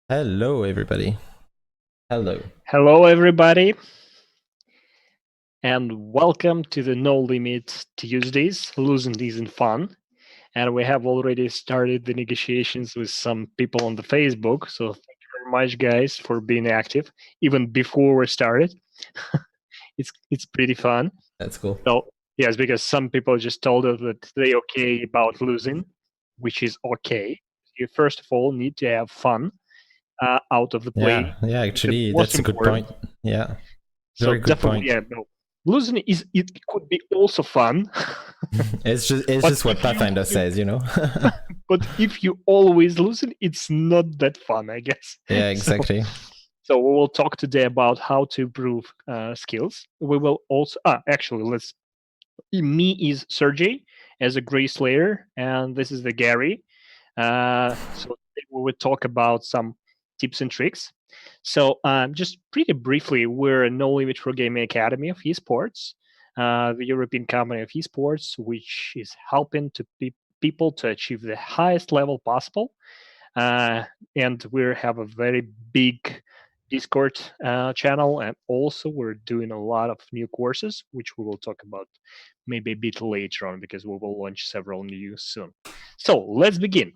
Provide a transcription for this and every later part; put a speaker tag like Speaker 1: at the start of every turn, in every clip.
Speaker 1: Hello, everybody. Hello.
Speaker 2: Hello, everybody, and welcome to the No Limit Tuesdays. Losing isn't fun, and we have already started the negotiations with some people on the Facebook. So thank you very much, guys, for being active even before we started. It's pretty fun.
Speaker 1: That's cool.
Speaker 2: So yes, because some people just told us that they okay about losing, which is okay. You first of all need to have fun out of the play.
Speaker 1: Yeah,
Speaker 2: The
Speaker 1: actually,
Speaker 2: most
Speaker 1: that's a good
Speaker 2: important.
Speaker 1: point. Yeah,
Speaker 2: So
Speaker 1: very good
Speaker 2: definitely,
Speaker 1: point.
Speaker 2: yeah, no. Losing is it could be also fun,
Speaker 1: It's
Speaker 2: but
Speaker 1: just what
Speaker 2: if you
Speaker 1: Pathfinder says, you know?
Speaker 2: but if you always losing, it's not that fun, I guess.
Speaker 1: Yeah,
Speaker 2: So
Speaker 1: exactly.
Speaker 2: so we will talk today about how to improve skills. We will also actually let's me is Sergey as a Gray Slayer, and this is the Gary. So today we will talk about some tips and tricks. So just pretty briefly, we're a No Limit Pro Gaming Academy of esports, the European company of esports, which is helping to people to achieve the highest level possible. Uh, and we have a very big Discord channel, and also we're doing a lot of new courses, which we will talk about maybe a bit later on because we will launch several new soon. So let's begin.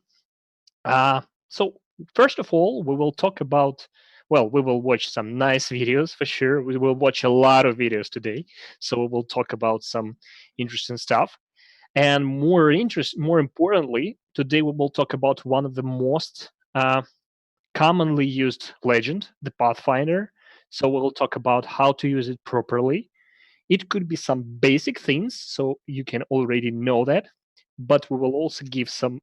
Speaker 2: So first of all, we will talk about. Well, we will watch some nice videos for sure. We will watch a lot of videos today, so we will talk about some interesting stuff. And more importantly, today we will talk about one of the most commonly used legend, the Pathfinder. So we'll talk about how to use it properly. It could be some basic things, so you can already know that, but we will also give some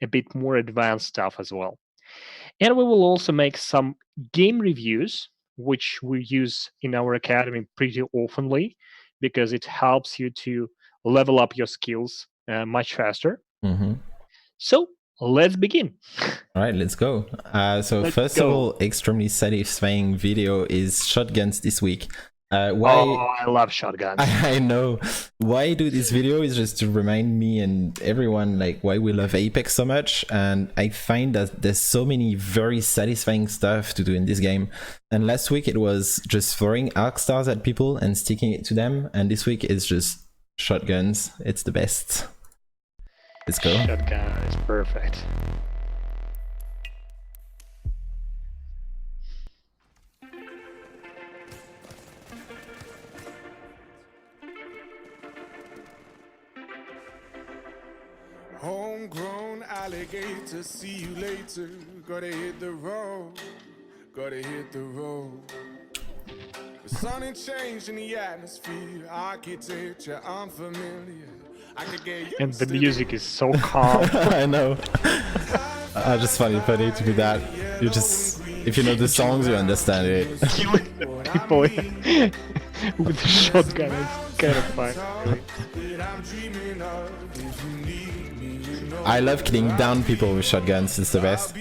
Speaker 2: a bit more advanced stuff as well. And we will also make some game reviews, which we use in our academy pretty oftenly because it helps you to level up your skills much faster.
Speaker 1: Mm-hmm.
Speaker 2: So let's begin.
Speaker 1: All right, let's go. So
Speaker 2: Let's
Speaker 1: first of
Speaker 2: go.
Speaker 1: all, extremely satisfying video is shotguns this week. Why?
Speaker 2: Oh, I love shotguns.
Speaker 1: I know why I do this video is just to remind me and everyone like why we love Apex so much, and I find that there's so many very satisfying stuff to do in this game. And last week it was just throwing arc stars at people and sticking it to them, and this week it's just shotguns. It's the best. Let's go.
Speaker 2: Shotgun is perfect.
Speaker 3: Homegrown alligator, see you later. Gotta hit the road, gotta hit the road. The sun ain't changing the atmosphere, architecture unfamiliar. I could get used
Speaker 2: And the
Speaker 3: to
Speaker 2: music is so calm.
Speaker 1: I know. Just funny to be that. You just if you know the songs, you understand it.
Speaker 2: Killing the people with the shotgun is kind of fun.
Speaker 1: I love killing down people with shotguns. It's the best.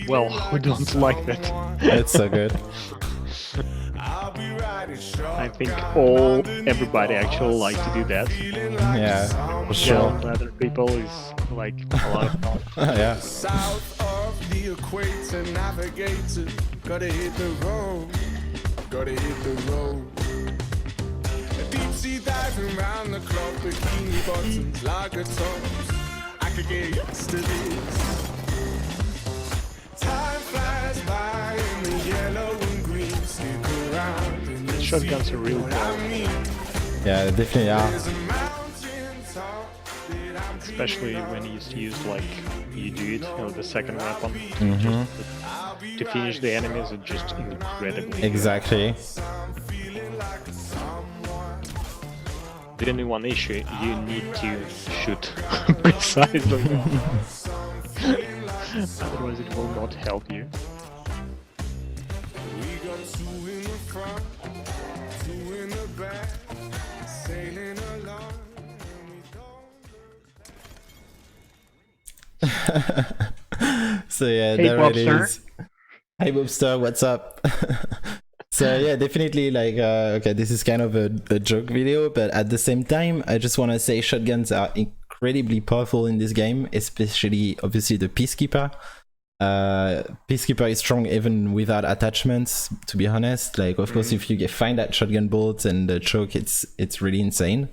Speaker 2: Well, who don't like that?
Speaker 1: It's so good.
Speaker 3: I
Speaker 2: think everybody actually like to do that.
Speaker 1: Yeah, for sure.
Speaker 2: Killing other people is like a lot of fun.
Speaker 1: Yeah.
Speaker 3: South of the equator, navigator. Gotta hit the road, gotta hit the road. Deep sea diving round the clock, bikini bottoms, lager tops. I could get used to this. Time flies by in the yellow and green. Stick around and you'll
Speaker 2: Shotguns
Speaker 3: see
Speaker 2: are real
Speaker 3: what
Speaker 2: cool.
Speaker 3: I mean.
Speaker 1: Yeah, they definitely are.
Speaker 3: There's a mountain top that I'm
Speaker 2: Especially
Speaker 3: dreaming
Speaker 2: when
Speaker 3: of.
Speaker 2: you used to use like you do it, the second weapon,
Speaker 1: Mhm.
Speaker 2: just to finish the enemies. It's just incredibly.
Speaker 1: Exactly.
Speaker 2: The only one issue, you need to shoot precisely. Otherwise, it will not help you.
Speaker 3: We got two in the front, two in the back, sailing along, and we don't
Speaker 1: So yeah,
Speaker 2: Hey,
Speaker 1: there it
Speaker 2: Bobster.
Speaker 1: is. Hey Boobster, what's up? So yeah, definitely like okay, this is kind of a joke video, but at the same time, I just want to say shotguns are incredibly powerful in this game, especially obviously the Peacekeeper. Peacekeeper is strong even without attachments, to be honest. Like, of course, if you find that shotgun bolt and the choke, it's really insane.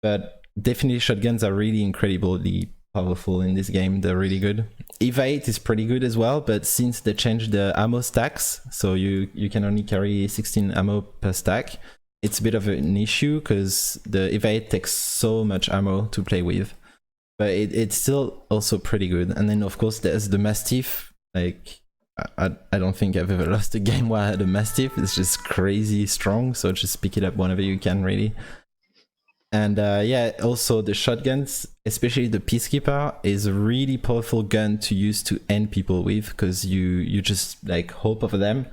Speaker 1: But definitely shotguns are really incredibly powerful in this game. They're really good. EVA 8 is pretty good as well, but since they changed the ammo stacks, so you can only carry 16 ammo per stack, it's a bit of an issue because the EVA 8 takes so much ammo to play with. But it's still also pretty good. And then of course there's the Mastiff. Like, I don't think I've ever lost a game where I had a Mastiff. It's just crazy strong, so just pick it up whenever you can, really. And yeah, also the shotguns, especially the Peacekeeper, is a really powerful gun to use to end people with, because you just like hope over them,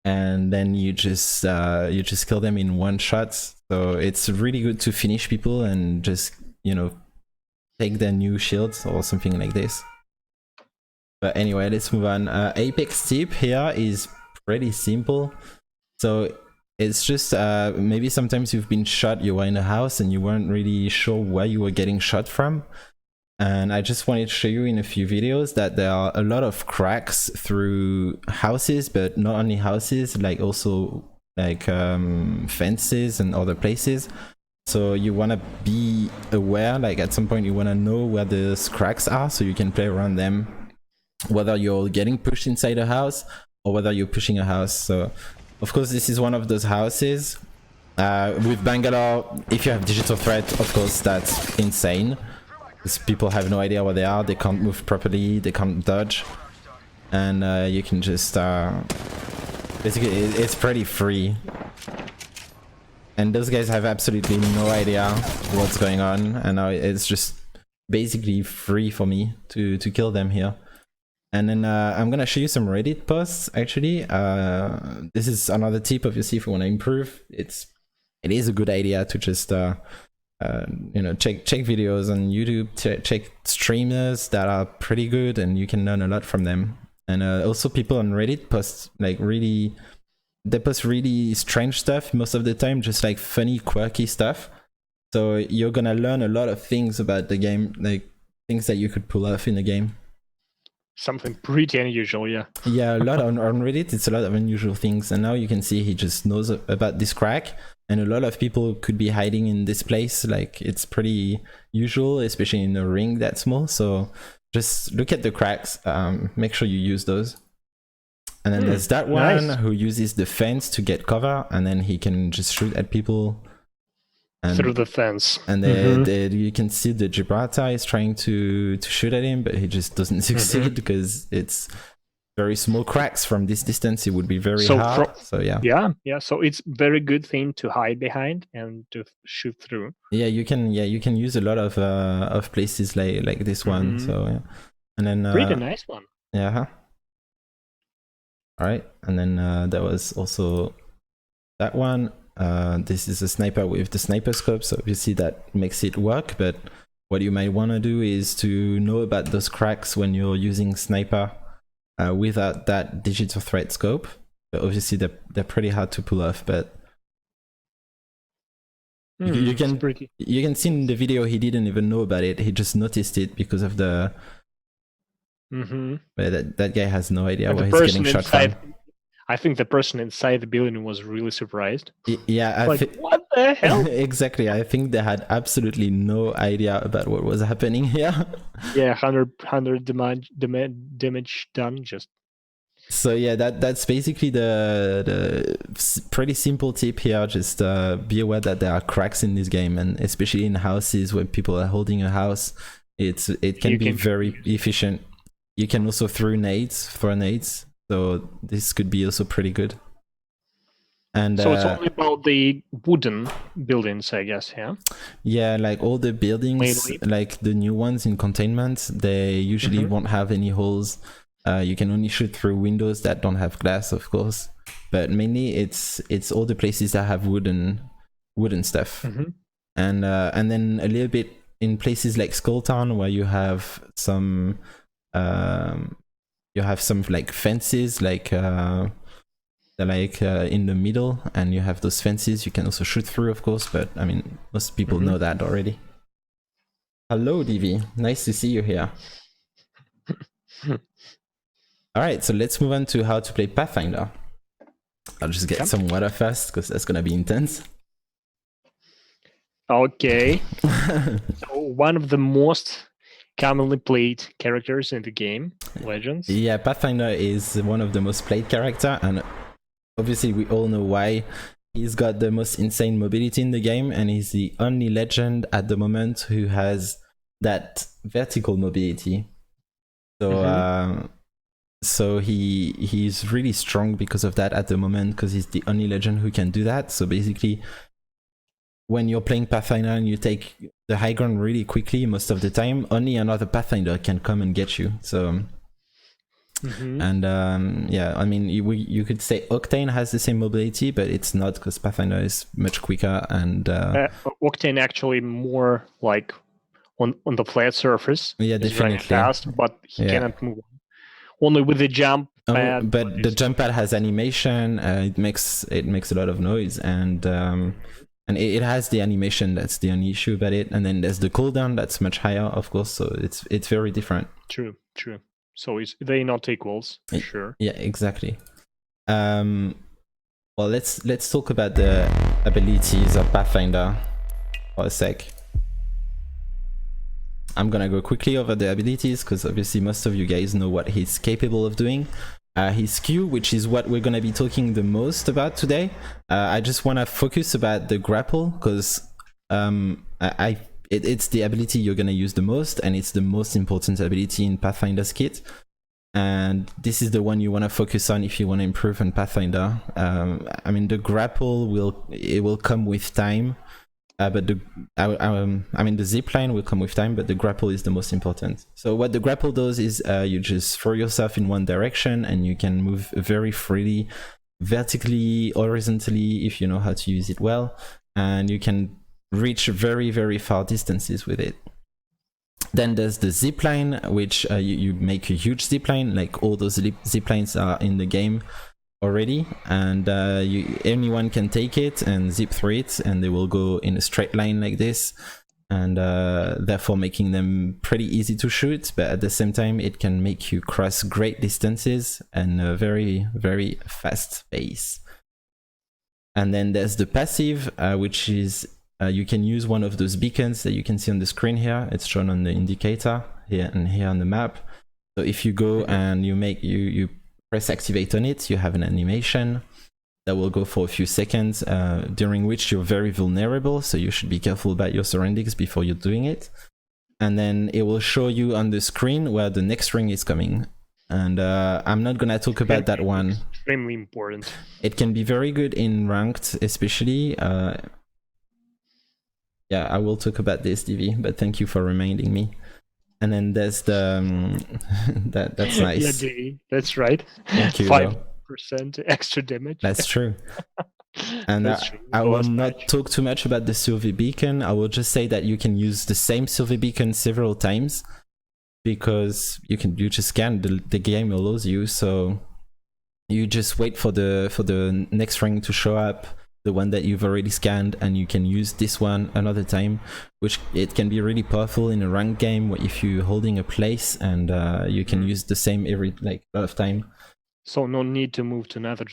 Speaker 1: and then you just kill them in one shot. So it's really good to finish people and just, you know, take their new shields or something like this. But anyway, let's move on. Apex tip here is pretty simple. So it's just maybe sometimes you've been shot, you were in a house and you weren't really sure where you were getting shot from. And I just wanted to show you in a few videos that there are a lot of cracks through houses, but not only houses, like also like fences and other places. So you want to be aware, like at some point you want to know where those cracks are so you can play around them, whether you're getting pushed inside a house or whether you're pushing a house. So of course this is one of those houses. With Bangalore, if you have digital threat, of course that's insane, because people have no idea where they are, they can't move properly, they can't dodge, and you can just basically it's pretty free. And those guys have absolutely no idea what's going on, and now it's just basically free for me to kill them here. And then I'm gonna show you some Reddit posts actually. This is another tip, obviously, if you want to improve. It is a good idea to just you know, check videos on YouTube, check streamers that are pretty good, and you can learn a lot from them. And also people on Reddit post like really strange stuff most of the time, just like funny, quirky stuff. So you're gonna learn a lot of things about the game, like things that you could pull off in the game.
Speaker 2: Something pretty unusual, yeah.
Speaker 1: Yeah, a lot on Reddit, it's a lot of unusual things. And now you can see he just knows about this crack, and a lot of people could be hiding in this place. Like, it's pretty usual, especially in a ring that small. So just look at the cracks, make sure you use those. And then there's that one who uses the fence to get cover, and then he can just shoot at people. And,
Speaker 2: through the fence.
Speaker 1: And you can see the Gibraltar is trying to shoot at him, but he just doesn't succeed because it's very small cracks. From this distance it would be very hard. So yeah, so it's very good thing to hide behind and to shoot through. Yeah, you can use a lot of places like this one. So yeah. And then
Speaker 2: pretty nice one.
Speaker 1: Yeah. All right, and then there was also that one. This is a sniper with the sniper scope, so obviously that makes it work. But what you might want to do is to know about those cracks when you're using sniper without that digital threat scope. But obviously they're pretty hard to pull off. But you can see in the video he didn't even know about it. He just noticed it because of the. But that guy has no idea where he's getting shot from.
Speaker 2: I think the person inside the building was really surprised.
Speaker 1: Yeah,
Speaker 2: what the hell?
Speaker 1: Exactly. I think they had absolutely no idea about what was happening here.
Speaker 2: Yeah, 100 damage done. Just.
Speaker 1: So yeah, that's basically the pretty simple tip here. Just be aware that there are cracks in this game, and especially in houses where people are holding a house, it can be very efficient. You can also throw nades. So this could be also pretty good. And
Speaker 2: so it's only about the wooden buildings, I guess, yeah?
Speaker 1: Yeah, like all the buildings, like the new ones in containment, they usually won't have any holes. You can only shoot through windows that don't have glass, of course. But mainly it's all the places that have wooden stuff. And then a little bit in places like Skulltown, where you have some like fences, like in the middle, and you have those fences you can also shoot through, of course, but I mean most people know that already. Hello, DV. Nice to see you here. Alright, so let's move on to how to play Pathfinder. I'll just get some water first, because that's gonna be intense.
Speaker 2: Okay. So one of the most commonly played characters in the game, Legends.
Speaker 1: Yeah, Pathfinder is one of the most played character, and obviously we all know why. He's got the most insane mobility in the game, and he's the only legend at the moment who has that vertical mobility. So so he's really strong because of that at the moment, because he's the only legend who can do that. So basically, when you're playing Pathfinder and you take the high ground really quickly, most of the time, only another Pathfinder can come and get you. So, and yeah, I mean, you could say Octane has the same mobility, but it's not, because Pathfinder is much quicker. And
Speaker 2: Octane actually more like on the flat surface.
Speaker 1: Yeah,
Speaker 2: He's
Speaker 1: definitely.
Speaker 2: running fast, but he cannot move. Only with the jump pad.
Speaker 1: But the jump pad has animation. It makes a lot of noise, and it has the animation. That's the only issue about it. And then there's the cooldown that's much higher, of course. So it's very different.
Speaker 2: True. So they're not equals, for sure.
Speaker 1: Yeah, exactly. Well, let's talk about the abilities of Pathfinder for a sec. I'm gonna go quickly over the abilities, because obviously most of you guys know what he's capable of doing. His Q, which is what we're gonna be talking the most about today. I just wanna focus about the grapple, because it's the ability you're gonna use the most, and it's the most important ability in Pathfinder's kit. And this is the one you wanna focus on if you wanna improve on Pathfinder. I mean, the grapple will come with time. But the zipline will come with time, but the grapple is the most important. So what the grapple does is you just throw yourself in one direction, and you can move very freely, vertically, horizontally, if you know how to use it well, and you can reach very, very far distances with it. Then there's the zipline, which you make a huge zipline, like all those ziplines are in the game already, and anyone can take it and zip through it, and they will go in a straight line like this, and therefore making them pretty easy to shoot, but at the same time it can make you cross great distances and a very, very fast pace. And then there's the passive, which is you can use one of those beacons that you can see on the screen here. It's shown on the indicator here and here on the map. So if you go and you press activate on it, you have an animation that will go for a few seconds, during which you're very vulnerable, so you should be careful about your surroundings before you're doing it. And then it will show you on the screen where the next ring is coming. And I'm not gonna talk about that one.
Speaker 2: Extremely important.
Speaker 1: It can be very good in ranked, especially. Yeah, I will talk about this, DV, but thank you for reminding me. And then there's the that's nice.
Speaker 2: Yeah, DV, that's right.
Speaker 1: Thank you.
Speaker 2: 5% extra damage.
Speaker 1: That's true. And I will not talk too much about the Sylvie Beacon. I will just say that you can use the same Sylvie Beacon several times, because you just scan, the game allows you. So you just wait for the next ring to show up, the one that you've already scanned, and you can use this one another time, which it can be really powerful in a ranked game if you're holding a place, and you can use the same every a lot of time.
Speaker 2: So no need to move to another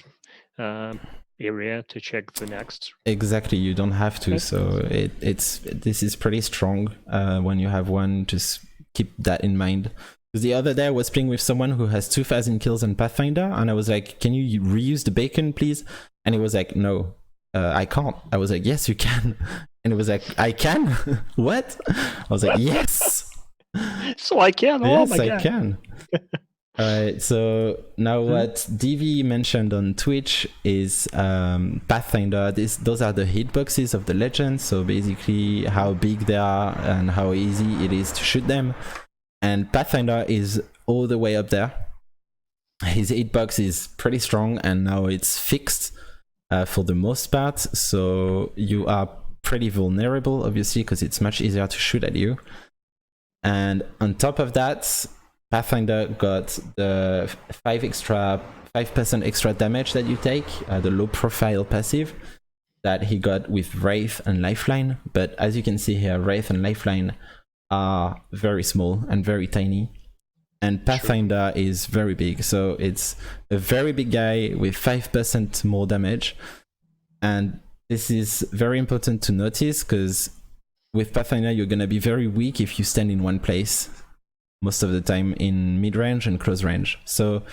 Speaker 2: area to check the next.
Speaker 1: Exactly, you don't have to. So this is pretty strong when you have one. Just keep that in mind. Because the other day I was playing with someone who has 2,000 kills on Pathfinder, and I was like, "Can you reuse the beacon, please?" And he was like, "No, I can't." I was like, "Yes, you can." And it was like, "I can." What? I was like, "Yes."
Speaker 2: So I can. Oh
Speaker 1: yes,
Speaker 2: my God.
Speaker 1: I can. Alright, so now what DV mentioned on Twitch is Pathfinder. Those are the hitboxes of the legends, so basically how big they are and how easy it is to shoot them. And Pathfinder is all the way up there. His hitbox is pretty strong, and now it's fixed for the most part, so you are pretty vulnerable, obviously, because it's much easier to shoot at you. And on top of that, Pathfinder got the 5% extra damage that you take, the low profile passive that he got with Wraith and Lifeline. But as you can see here, Wraith and Lifeline are very small and very tiny. And Pathfinder is very big, so it's a very big guy with 5% more damage. And this is very important to notice, because with Pathfinder you're gonna be very weak if you stand in one place most of the time in mid-range and close range. So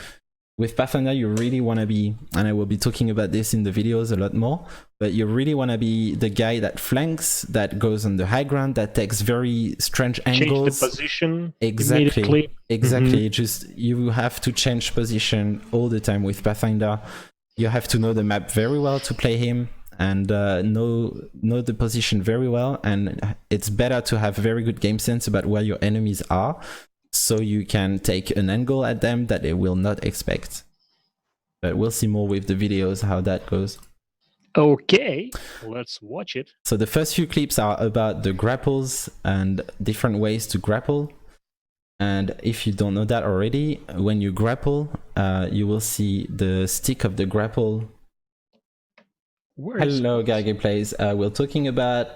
Speaker 1: with Pathfinder you really want to be, and I will be talking about this in the videos a lot more, but you really want to be the guy that flanks, that goes on the high ground, that takes very strange angles.
Speaker 2: Change the position
Speaker 1: Exactly.
Speaker 2: immediately.
Speaker 1: Just you have to change position all the time with Pathfinder. You have to know the map very well to play him, and know the position very well, and it's better to have very good game sense about where your enemies are, so you can take an angle at them that they will not expect. But we'll see more with the videos how that goes.
Speaker 2: Okay, let's watch it.
Speaker 1: So the first few clips are about the grapples and different ways to grapple. And if you don't know that already, when you grapple, you will see the stick of the grapple. Hello, Garge Plays. We're talking about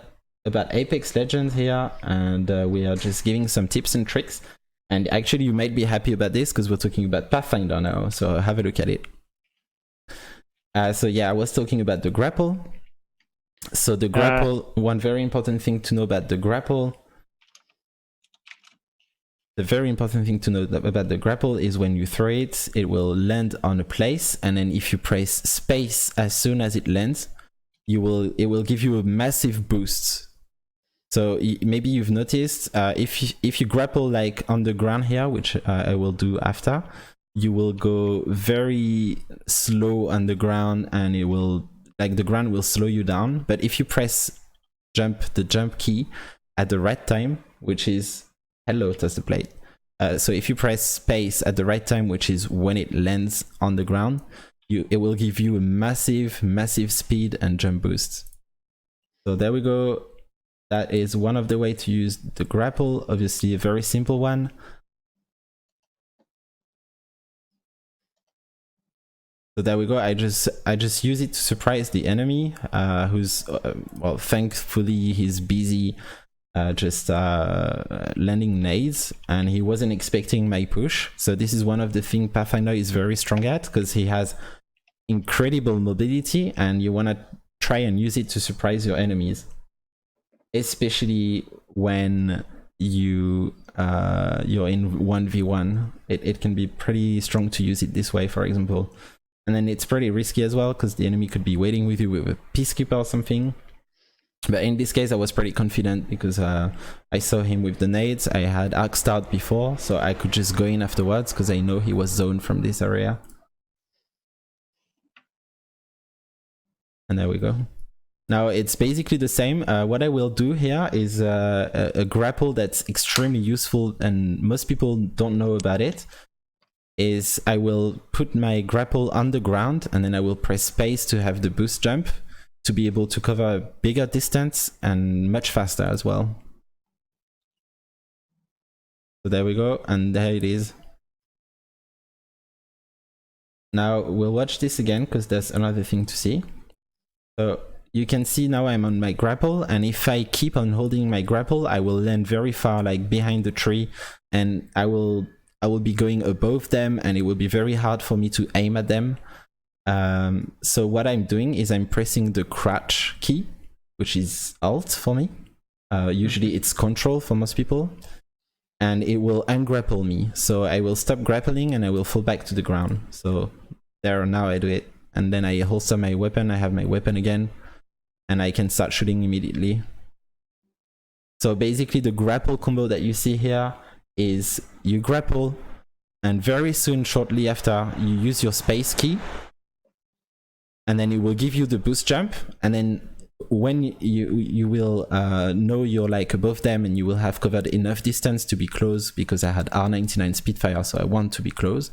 Speaker 1: Apex Legends here, and we are just giving some tips and tricks. And actually, you might be happy about this because we're talking about Pathfinder now, so have a look at it. So yeah, I was talking about the grapple. So the grapple, one very important thing to know about the grapple. The very important thing to know about the grapple is when you throw it, it will land on a place, and then if you press space as soon as it lands, it will give you a massive boost. So maybe you've noticed, if you grapple like on the ground here, which I will do after, you will go very slow on the ground, and it will, like, the ground will slow you down. But if you press the jump key at the right time, which is hello, that's the plate. So if you press space at the right time, which is when it lands on the ground, it will give you a massive speed and jump boost. So there we go. That is one of the ways to use the grapple, obviously a very simple one. So there we go. I just use it to surprise the enemy, who's well, thankfully he's busy just landing nades, and he wasn't expecting my push. So this is one of the things Pathfinder is very strong at, because he has incredible mobility, and you want to try and use it to surprise your enemies, especially when you're in 1v1. It can be pretty strong to use it this way, for example. And then it's pretty risky as well, because the enemy could be waiting with you with a peacekeeper or something. But in this case I was pretty confident, because I saw him with the nades. I had arc start before, so I could just go in afterwards, because I know he was zoned from this area. And there we go. Now it's basically the same. What I will do here is a grapple that's extremely useful, and most people don't know about it. Is I will put my grapple on the ground, and then I will press space to have the boost jump, to be able to cover a bigger distance and much faster as well. So there we go, and there it is. Now we'll watch this again, because there's another thing to see. So you can see now I'm on my grapple, and if I keep on holding my grapple, I will land very far, like behind the tree, and I will be going above them, and it will be very hard for me to aim at them. So what I'm doing is I'm pressing the crouch key, which is Alt for me. Usually it's Control for most people, and it will ungrapple me. So I will stop grappling and I will fall back to the ground. So there, now I do it, and then I holster my weapon. I have my weapon again, and I can start shooting immediately. So basically the grapple combo that you see here is you grapple, and very soon, shortly after, you use your space key, and then it will give you the boost jump, and then when you will know you're like above them, and you will have covered enough distance to be close, because I had R99 Spitfire, so I want to be close.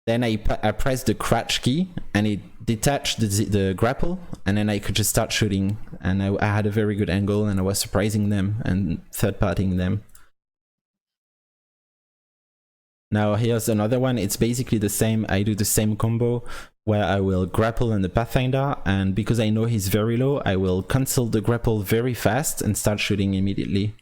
Speaker 1: Then I press the crouch key, and it detached the grapple, and then I could just start shooting, and I had a very good angle, and I was surprising them and third-partying them. Now here's another one. It's basically the same. I do the same combo where I will grapple on the Pathfinder, and because I know he's very low, I will cancel the grapple very fast and start shooting immediately.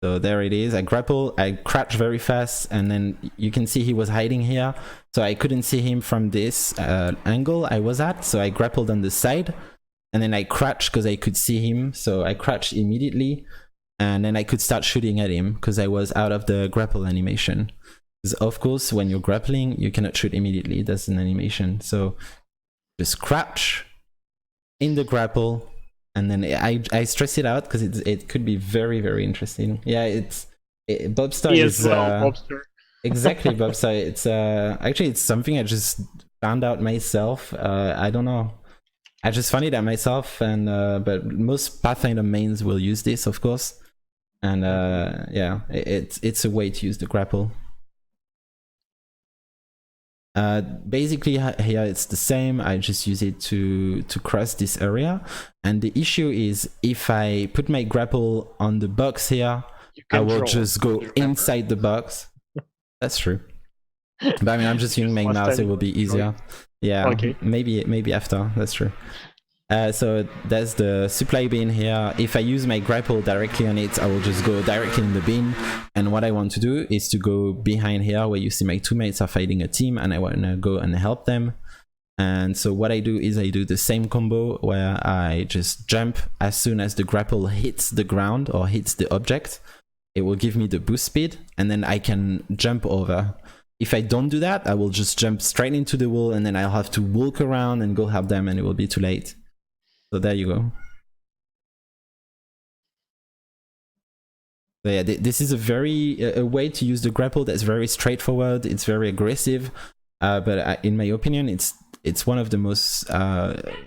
Speaker 1: So there it is. I grapple, I crouch very fast, and then you can see he was hiding here. So I couldn't see him from this angle I was at. So I grappled on the side, and then I crouched because I could see him. So I crouched immediately, and then I could start shooting at him because I was out of the grapple animation. Because of course, when you're grappling, you cannot shoot immediately. That's an animation. So just crouch in the grapple. And then I stress it out because it could be very, very interesting. Yeah, Bobstar is
Speaker 2: Bobster.
Speaker 1: Exactly Bobstar. It's actually it's something I just found out myself. I don't know. I just found it out myself, and but most Pathfinder mains will use this, of course. And yeah, it's a way to use the grapple. Basically here it's the same. I just use it to cross this area, and the issue is if I put my grapple on the box here, I will just go inside the box. That's true, but I mean I'm just using my mouse, it will be easier. Yeah, okay. maybe after, that's true. So there's the supply bin here. If I use my grapple directly on it, I will just go directly in the bin. And what I want to do is to go behind here where you see my two mates are fighting a team, and I want to go and help them. And so what I do is I do the same combo where I just jump as soon as the grapple hits the ground or hits the object. It will give me the boost speed, and then I can jump over. If I don't do that, I will just jump straight into the wall, and then I'll have to walk around and go help them, and it will be too late. So there you go. So yeah, this is a way to use the grapple that's very straightforward. It's very aggressive, but in my opinion, it's one of the most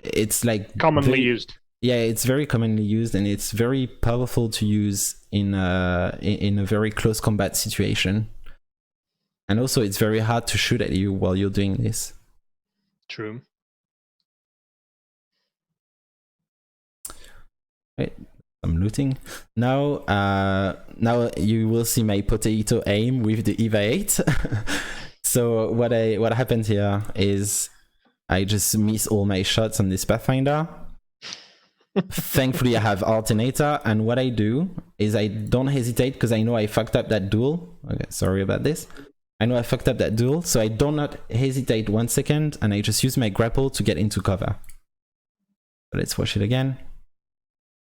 Speaker 1: it's like
Speaker 2: commonly used.
Speaker 1: Yeah, it's very commonly used, and it's very powerful to use in a very close combat situation. And also, it's very hard to shoot at you while you're doing this.
Speaker 2: True.
Speaker 1: Wait, I'm looting. Now you will see my potato aim with the EVA 8. So what happened here is I just miss all my shots on this Pathfinder. Thankfully, I have alternator, and what I do is I don't hesitate because I know I fucked up that duel. Okay, sorry about this. I know I fucked up that duel, so I do not hesitate 1 second, and I just use my grapple to get into cover. So let's watch it again.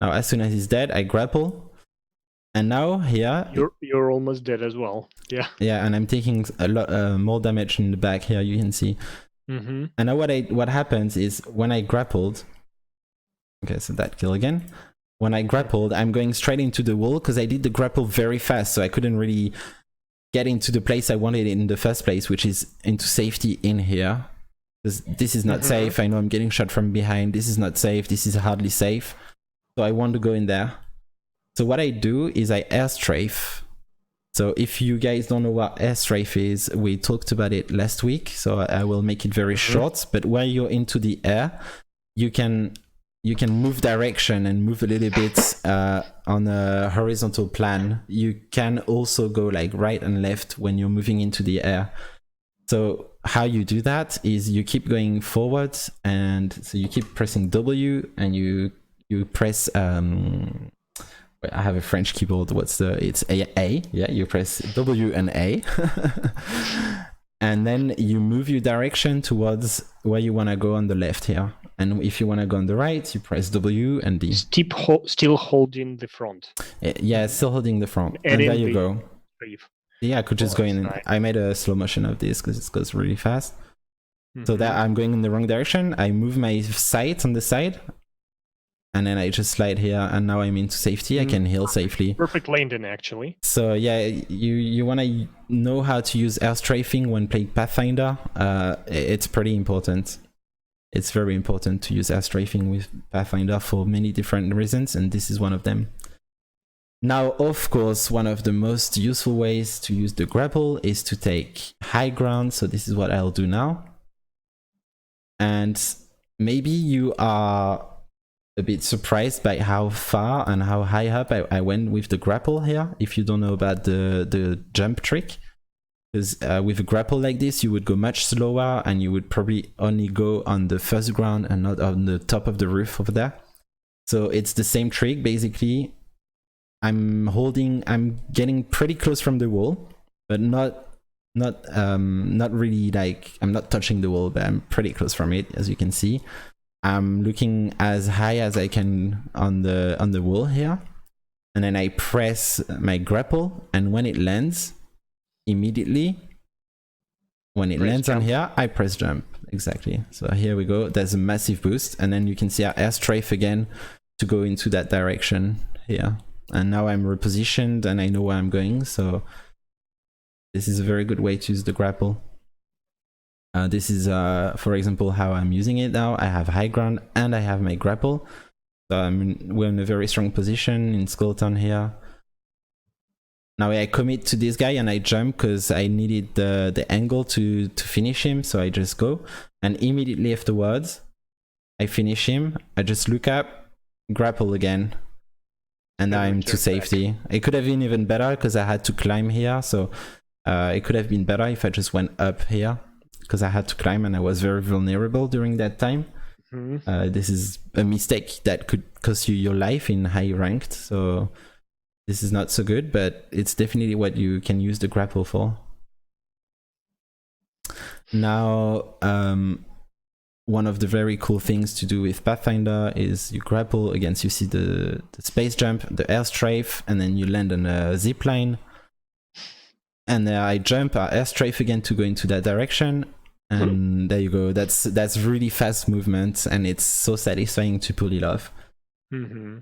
Speaker 1: Now, as soon as he's dead, I grapple, and now here
Speaker 2: you're almost dead as well. Yeah.
Speaker 1: Yeah, and I'm taking a lot more damage in the back here. You can see.
Speaker 2: Mm-hmm.
Speaker 1: And now what happens is when I grappled. Okay, so that kill again. When I grappled, I'm going straight into the wall because I did the grapple very fast, so I couldn't really get into the place I wanted in the first place, which is into safety in here. Because this is not safe. I know I'm getting shot from behind. This is not safe. This is hardly safe. So I want to go in there. So what I do is I air strafe. So if you guys don't know what air strafe is, we talked about it last week. So I will make it very short. But while you're into the air, you can move direction and move a little bit on a horizontal plan. You can also go like right and left when you're moving into the air. So how you do that is you keep going forward, and so you keep pressing W, and you press wait, I have a French keyboard. It's A. Yeah, you press W and A. And then you move your direction towards where you want to go on the left here. And if you want to go on the right, you press W and D.
Speaker 2: Still holding the front.
Speaker 1: Yeah, still holding the front. And there you go. Yeah, I could just go in. Nice. I made a slow motion of this because it goes really fast. So that I'm going in the wrong direction. I move my sight on the side. And then I just slide here, and now I'm into safety. I can heal safely.
Speaker 2: Perfect landing, actually.
Speaker 1: So yeah, you want to know how to use air strafing when playing Pathfinder. It's pretty important. It's very important to use air strafing with Pathfinder for many different reasons, and this is one of them. Now, of course, one of the most useful ways to use the grapple is to take high ground. So this is what I'll do now. And maybe you are a bit surprised by how far and how high up I went with the grapple here, if you don't know about the jump trick. Because with a grapple like this, you would go much slower, and you would probably only go on the first ground and not on the top of the roof over there. So it's the same trick, basically. I'm getting pretty close from the wall, but not really, like I'm not touching the wall, but I'm pretty close from it, as you can see. I'm looking as high as I can on the wall here, and then I press my grapple, and when it lands, immediately when it lands on here, I press jump. Exactly. So here we go. There's a massive boost, and then you can see our air strafe again to go into that direction here. And now I'm repositioned and I know where I'm going. So this is a very good way to use the grapple. This is, for example, how I'm using it now. I have high ground and I have my grapple. So we're in a very strong position in Skeleton here. Now I commit to this guy and I jump because I needed the angle to finish him. So I just go, and immediately afterwards, I finish him. I just look up, grapple again, and I'm to safety. Back. It could have been even better because I had to climb here. So it could have been better if I just went up here, because I had to climb and I was very vulnerable during that time. Mm-hmm. This is a mistake that could cost you your life in high ranked. So this is not so good, but it's definitely what you can use the grapple for. Now, one of the very cool things to do with Pathfinder is you grapple against, you see the space jump, the air strafe, and then you land on a zip line. And I jump our air strafe again to go into that direction. And there you go. That's really fast movement, and it's so satisfying to pull it off.
Speaker 2: Mm-hmm.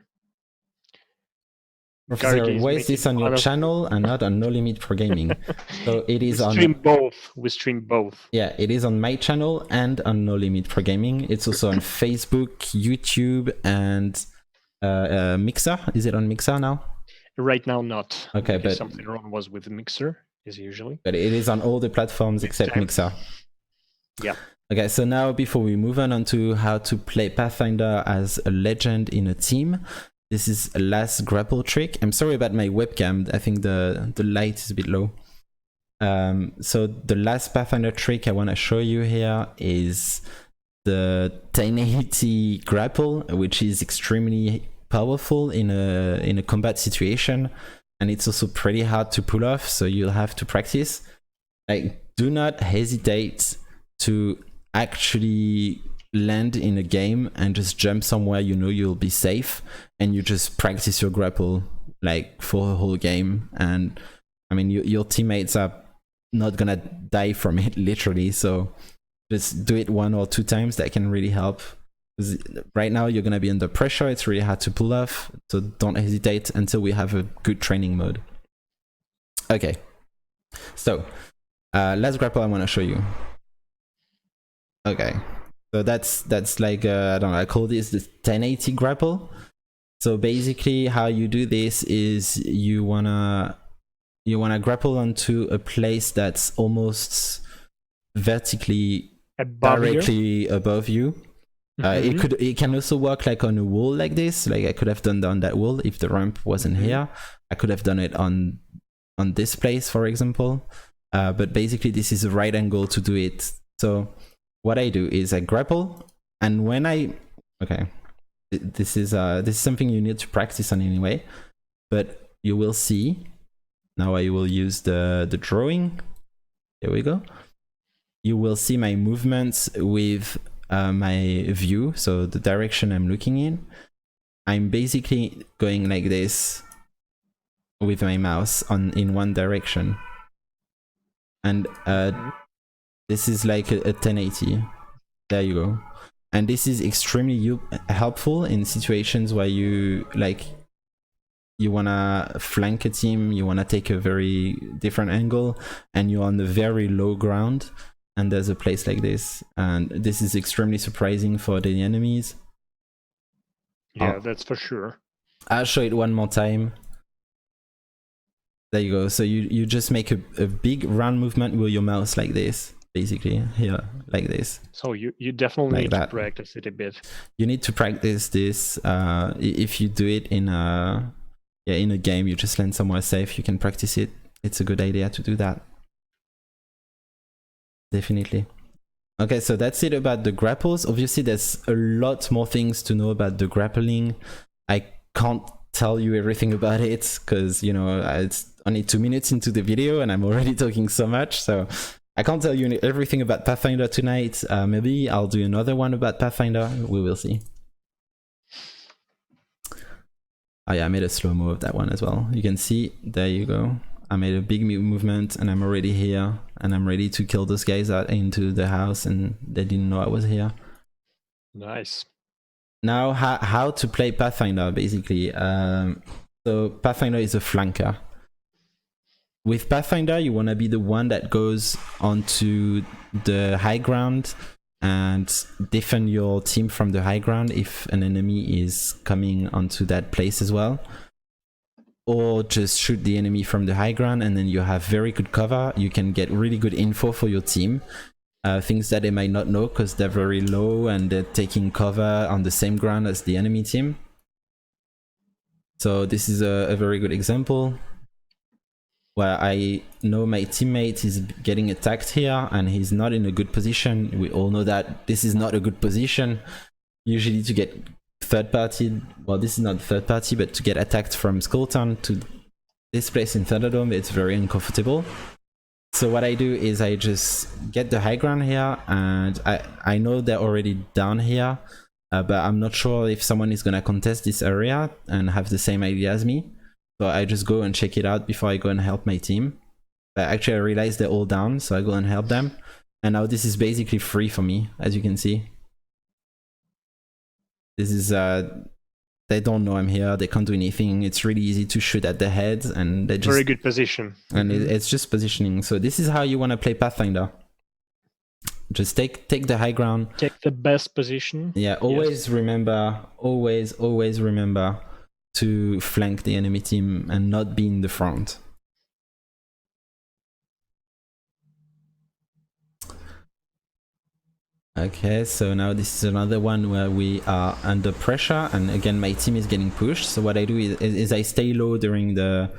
Speaker 1: Professor, why is this on your channel and not on Nolimit Pro Gaming? So it is
Speaker 2: we stream both.
Speaker 1: Yeah, it is on my channel and on Nolimit Pro Gaming. It's also on Facebook, YouTube, and Mixer. Is it on Mixer now?
Speaker 2: Right now, not.
Speaker 1: Okay, but
Speaker 2: something wrong was with Mixer, as usually.
Speaker 1: But it is on all the platforms except Mixer.
Speaker 2: Yeah.
Speaker 1: Okay, so now before we move on to how to play Pathfinder as a legend in a team, this is a last grapple trick. I'm sorry about my webcam. I think the light is a bit low. So the last Pathfinder trick I want to show you here is the 1080 grapple, which is extremely powerful in a combat situation, and it's also pretty hard to pull off. So you'll have to practice. Like, do not hesitate to actually land in a game and just jump somewhere you know you'll be safe, and you just practice your grapple like for a whole game. And I mean, your teammates are not gonna die from it literally, so just do it 1 or 2 times. That can really help, because right now you're gonna be under pressure. It's really hard to pull off, so don't hesitate until we have a good training mode. Okay, so last grapple I want to show you. Okay, so that's like I don't know, I call this the 1080 grapple. So basically how you do this is you wanna grapple onto a place that's almost vertically directly above you. It can also work like on a wall like this. Like I could have done on that wall if the ramp wasn't here. I could have done it on this place, for example. But basically this is the right angle to do it. So what I do is I grapple, and when this is something you need to practice on anyway, but you will see now. I will use the drawing. There we go. You will see my movements with my view, so the direction I'm looking in. I'm basically going like this with my mouse in one direction, and this is like a 1080. There you go. And this is extremely helpful in situations where you wanna flank a team, you wanna take a very different angle, and you're on the very low ground, and there's a place like this, and this is extremely surprising for the enemies.
Speaker 2: Yeah, that's for sure.
Speaker 1: I'll show it one more time. There you go. So you just make a big round movement with your mouse like this, basically here, like this.
Speaker 2: So you definitely need to practice it a bit.
Speaker 1: You need to practice this. If you do it in a game, you just land somewhere safe, you can practice it. It's a good idea to do that. Definitely. Okay, so that's it about the grapples. Obviously, there's a lot more things to know about the grappling. I can't tell you everything about it because, you know, it's only 2 minutes into the video and I'm already talking so much. So I can't tell you everything about Pathfinder tonight. Maybe I'll do another one about Pathfinder. We will see. Oh yeah, I made a slow-mo of that one as well. You can see, there you go. I made a big movement and I'm already here and I'm ready to kill those guys out into the house and they didn't know I was here.
Speaker 2: Nice.
Speaker 1: Now, how to play Pathfinder, basically. So Pathfinder is a flanker. With Pathfinder, you want to be the one that goes onto the high ground and defend your team from the high ground if an enemy is coming onto that place as well. Or just shoot the enemy from the high ground and then you have very good cover. You can get really good info for your team. Things that they might not know because they're very low and they're taking cover on the same ground as the enemy team. So this is a very good example where I know my teammate is getting attacked here and he's not in a good position. We all know that this is not a good position. Usually to get third party, well, this is not third party, but to get attacked from Skulltown to this place in Thunderdome, it's very uncomfortable. So what I do is I just get the high ground here and I know they're already down here, but I'm not sure if someone is gonna contest this area and have the same idea as me. So I just go and check it out before I go and help my team. But actually I realize they're all down, so I go and help them. And now this is basically free for me, as you can see. This is, they don't know I'm here, they can't do anything. It's really easy to shoot at their heads and they just...
Speaker 2: Very good position.
Speaker 1: And it's just positioning. So this is how you want to play Pathfinder. Just take the high ground.
Speaker 2: Take the best position.
Speaker 1: Yeah, always remember, always remember to flank the enemy team and not be in the front. Okay, so now this is another one where we are under pressure and again my team is getting pushed. So what I do is I stay low during the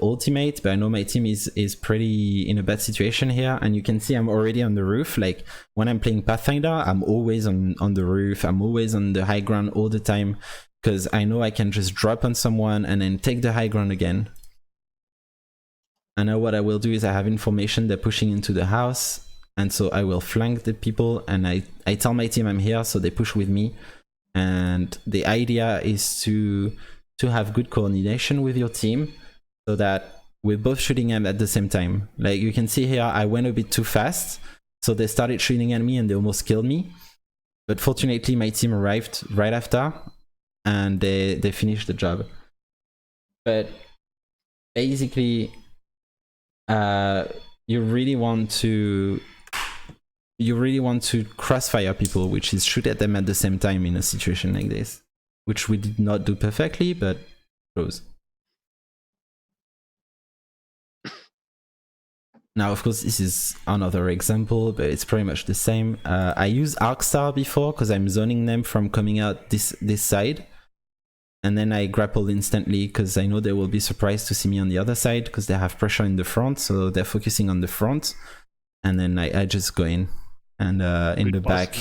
Speaker 1: ultimate, but I know my team is pretty in a bad situation here and you can see I'm already on the roof. Like when I'm playing Pathfinder, I'm always on the roof, I'm always on the high ground all the time because I know I can just drop on someone and then take the high ground again. And now what I will do is I have information they're pushing into the house. And so I will flank the people and I tell my team I'm here so they push with me. And the idea is to have good coordination with your team so that we're both shooting them at the same time. Like you can see here, I went a bit too fast. So they started shooting at me and they almost killed me. But fortunately my team arrived right after and they finished the job. But basically, you really want to crossfire people, which is shoot at them at the same time in a situation like this, which we did not do perfectly, but close. Now, of course, this is another example, but it's pretty much the same. I used Arcstar before because I'm zoning them from coming out this side. And then I grapple instantly because I know they will be surprised to see me on the other side because they have pressure in the front, so they're focusing on the front. And then I just go in and in the back.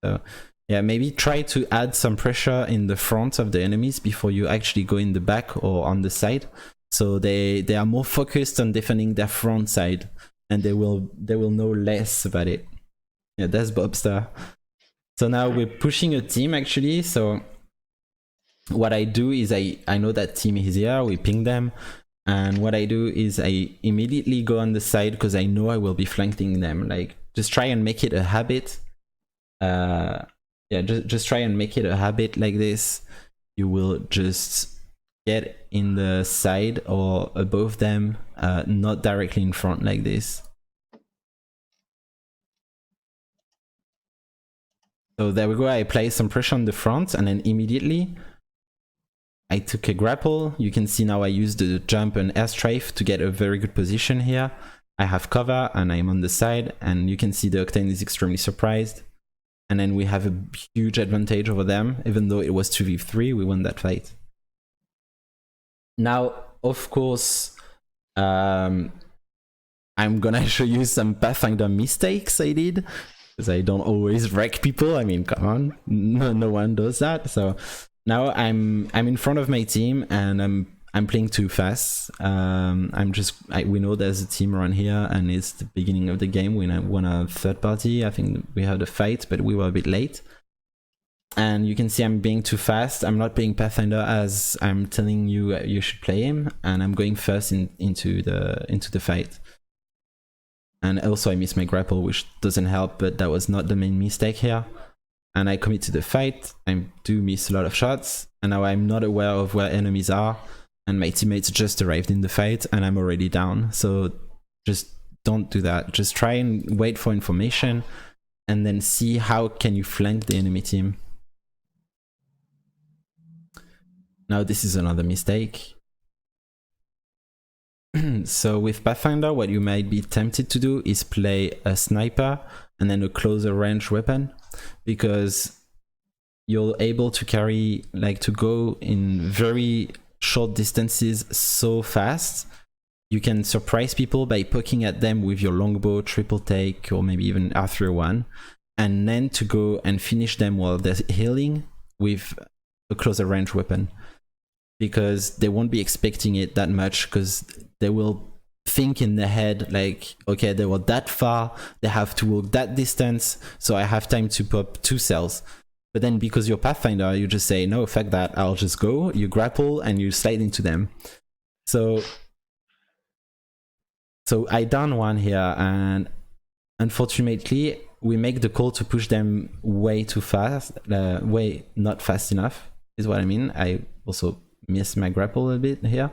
Speaker 1: So yeah, maybe try to add some pressure in the front of the enemies before you actually go in the back or on the side. So they are more focused on defending their front side and they will know less about it. Yeah, that's Bobstar. So now we're pushing a team actually. So what I do is I know that team is here, we ping them. And what I do is I immediately go on the side because I know I will be flanking them. Like just try and make it a habit. Yeah, just try and make it a habit like this. You will just get in the side or above them, not directly in front like this. So there we go, I apply some pressure on the front and then immediately I took a grapple. You can see now I use the jump and airstrafe to get a very good position here. I have cover and I'm on the side and you can see the Octane is extremely surprised. And then we have a huge advantage over them. Even though it was 2v3, we won that fight. Now, of course, I'm gonna show you some Pathfinder mistakes I did. Because I don't always wreck people. I mean, come on, no one does that. So Now I'm in front of my team and I'm playing too fast. We know there's a team around here and it's the beginning of the game. We won a third party. I think we had a fight, but we were a bit late. And you can see I'm being too fast. I'm not playing Pathfinder as I'm telling you you should play him, and I'm going first into the fight. And also I miss my grapple, which doesn't help, but that was not the main mistake here. And I commit to the fight. I do miss a lot of shots, and now I'm not aware of where enemies are, and my teammates just arrived in the fight and I'm already down. So just don't do that. Just try and wait for information and then see how can you flank the enemy team. Now this is another mistake. So with Pathfinder, what you might be tempted to do is play a sniper and then a closer range weapon, because you're able to carry, like, to go in very short distances so fast. You can surprise people by poking at them with your longbow, triple take, or maybe even R301, and then to go and finish them while they're healing with a closer range weapon, because they won't be expecting it that much, because they will think in their head like, okay, they were that far, they have to walk that distance, so I have time to pop 2 cells. But then because you're Pathfinder, you just say, no, fuck that, I'll just go, you grapple, and you slide into them. So I down one here, and unfortunately, we make the call to push them way too fast, way not fast enough, is what I mean. I also miss my grapple a bit here.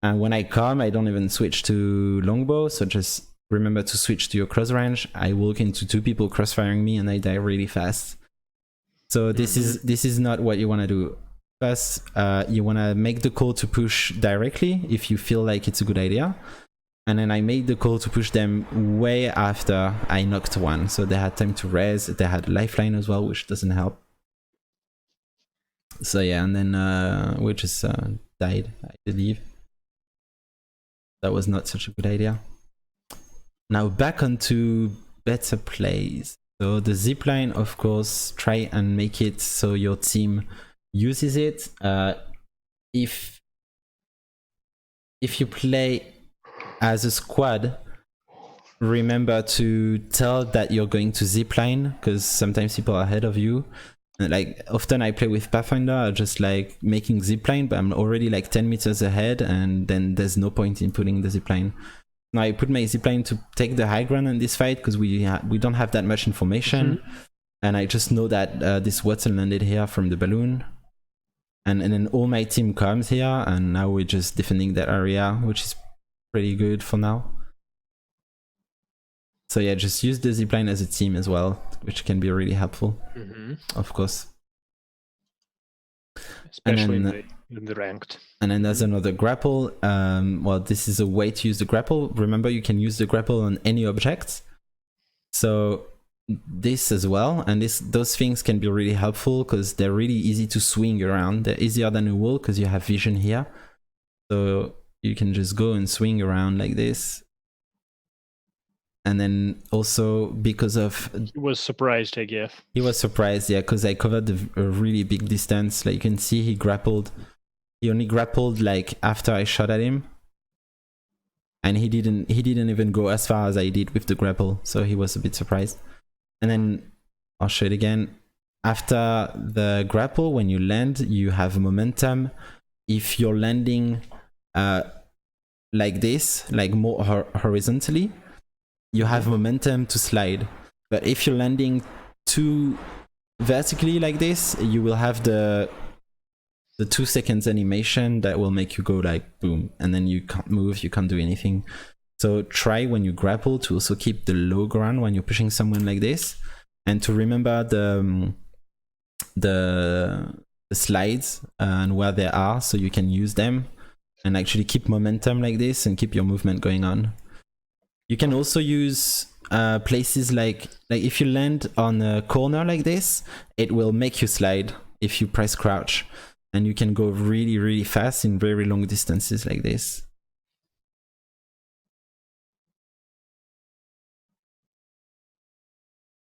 Speaker 1: And when I come, I don't even switch to longbow, so just remember to switch to your close range. I walk into 2 people crossfiring me and I die really fast. So this is not what you want to do. First, you want to make the call to push directly if you feel like it's a good idea. And then I made the call to push them way after I knocked one. So they had time to res, they had a lifeline as well, which doesn't help. So yeah, and then we just died, I believe. That was not such a good idea. Now back onto better plays. So the zipline, of course, try and make it so your team uses it. If you play as a squad, remember to tell that you're going to zipline, because sometimes people are ahead of you. And like often I play with Pathfinder, I just like making zipline, but I'm already like 10 meters ahead, and then there's no point in putting the zipline. Now I put my zipline to take the high ground in this fight because we don't have that much information, and I just know that this Watson landed here from the balloon, and then all my team comes here, and now we're just defending that area, which is pretty good for now. So yeah, just use the zipline as a team as well, which can be really helpful, of course.
Speaker 2: Especially in the ranked.
Speaker 1: And then there's another grapple. Well, this is a way to use the grapple. Remember, you can use the grapple on any object. So this as well, and those things can be really helpful because they're really easy to swing around. They're easier than a wall because you have vision here. So you can just go and swing around like this. And then also because of...
Speaker 2: He was surprised, I guess.
Speaker 1: He was surprised, yeah, because I covered a really big distance. Like you can see, he grappled. He only grappled like after I shot at him. And he didn't even go as far as I did with the grapple. So he was a bit surprised. And then I'll show it again. After the grapple, when you land, you have momentum. If you're landing like this, like more horizontally, you have momentum to slide. But if you're landing too vertically like this, you will have the 2 seconds animation that will make you go like boom, and then you can't move, you can't do anything. So try when you grapple to also keep the low ground when you're pushing someone like this, and to remember the slides and where they are, so you can use them and actually keep momentum like this and keep your movement going on. You can also use places like if you land on a corner like this, it will make you slide if you press crouch, and you can go really, really fast in very long distances like this.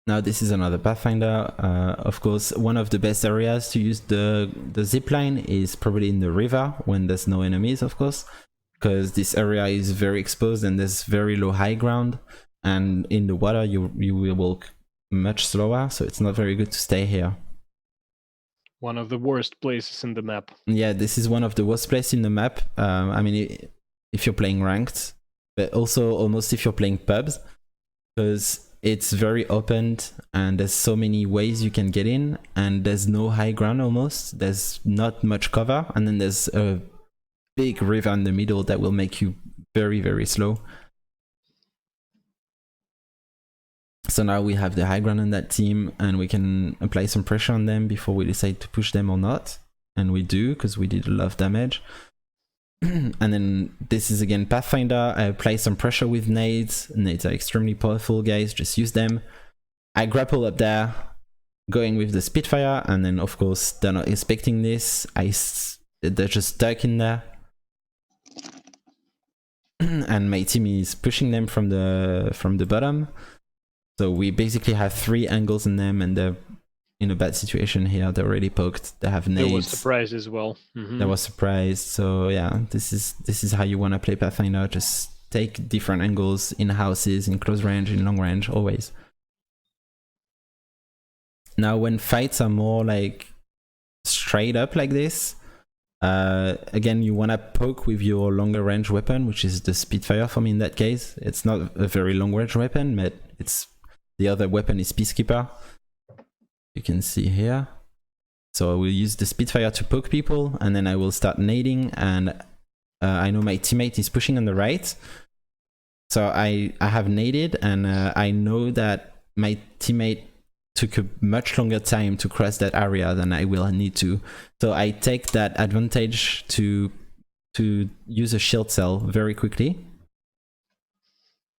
Speaker 1: Now this is another Pathfinder. Of course, one of the best areas to use the zip line is probably in the river when there's no enemies, of course, because this area is very exposed and there's very low high ground, and in the water you will walk much slower, so it's not very good to stay here.
Speaker 2: One of the worst places in the map.
Speaker 1: Yeah, this is one of the worst places in the map. I mean, if you're playing ranked, but also almost if you're playing pubs, because it's very open and there's so many ways you can get in, and there's no high ground almost. There's not much cover, and then there's a big river in the middle that will make you very, very slow. So now we have the high ground on that team, and we can apply some pressure on them before we decide to push them or not. And we do, because we did a lot of damage. And then this is again Pathfinder. I apply some pressure with nades. Nades are extremely powerful, guys. Just use them. I grapple up there, going with the Spitfire, and then of course they're not expecting this. They're just stuck in there. And my team is pushing them from the bottom. So we basically have 3 angles in them, and they're in a bad situation here. They're already poked. They have nades.
Speaker 2: There was surprise as well.
Speaker 1: They were surprised. So yeah, this is how you want to play Pathfinder. Just take different angles in houses, in close range, in long range, always. Now when fights are more like straight up like this, again you want to poke with your longer range weapon, which is the Spitfire for me in that case. It's not a very long range weapon, but the other weapon is Peacekeeper. You can see here. So I will use the Spitfire to poke people, and then I will start nading, and I know my teammate is pushing on the right. So I have naded, and I know that my teammate took a much longer time to cross that area than I will need to. So I take that advantage to use a shield cell very quickly.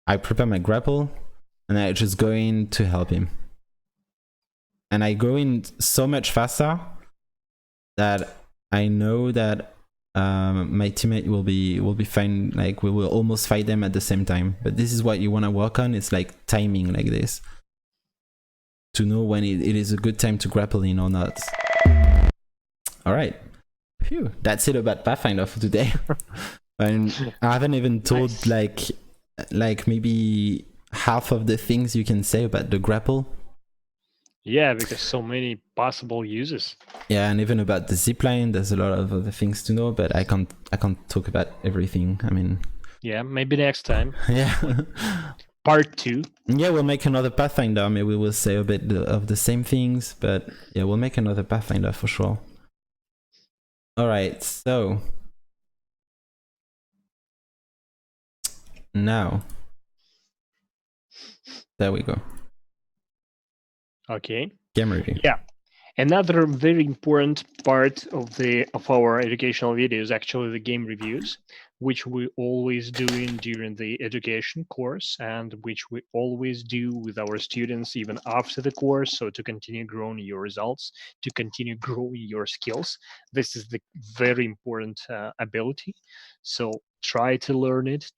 Speaker 1: I prepare my grapple, and I just go in to help him. And I go in so much faster that I know that my teammate will be fine. Like we will almost fight them at the same time. But this is what you want to work on. It's like timing like this, to know when it is a good time to grapple in or not. All right, phew, that's it about Pathfinder for today. And I haven't even told like maybe half of the things you can say about the grapple.
Speaker 2: Yeah, because so many possible uses.
Speaker 1: Yeah, and even about the zipline, there's a lot of other things to know, but I can't talk about everything. I mean,
Speaker 2: yeah, maybe next time.
Speaker 1: Yeah.
Speaker 2: Part 2.
Speaker 1: Yeah, we'll make another Pathfinder. Maybe we'll say a bit of the same things, but yeah, we'll make another Pathfinder for sure. All right, so now there we go.
Speaker 2: Okay.
Speaker 1: Game review.
Speaker 2: Yeah. Another very important part of our educational video is actually the game reviews, which we always do during the education course, and which we always do with our students even after the course. So to continue growing your results, to continue growing your skills, this is the very important ability. So try to learn it.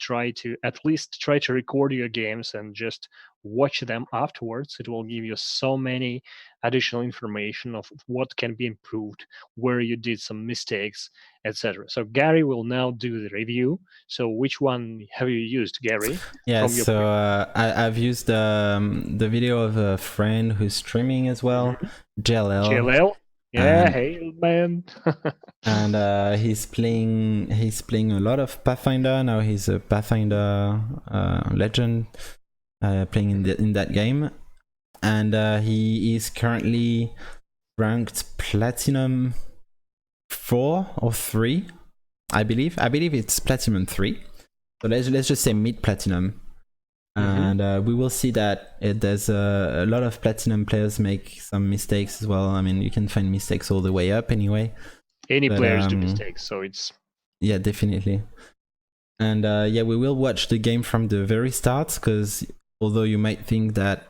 Speaker 2: At least try to record your games and just watch them afterwards. It will give you so many additional information of what can be improved, where you did some mistakes, etc. So Gary will now do the review. So which one have you used, Gary?
Speaker 1: Yeah, so I've used the video of a friend who's streaming as well, JLL.
Speaker 2: JLL? Yeah, hey man.
Speaker 1: And he's playing a lot of Pathfinder now. He's a Pathfinder legend, playing in that game, and he is currently ranked Platinum 4 or 3, I believe. I believe it's Platinum 3. So let's just say mid Platinum. And we will see that there's a lot of Platinum players make some mistakes as well. I mean, you can find mistakes all the way up anyway.
Speaker 2: Any players do mistakes, so it's...
Speaker 1: Yeah, definitely. And yeah, we will watch the game from the very start, because although you might think that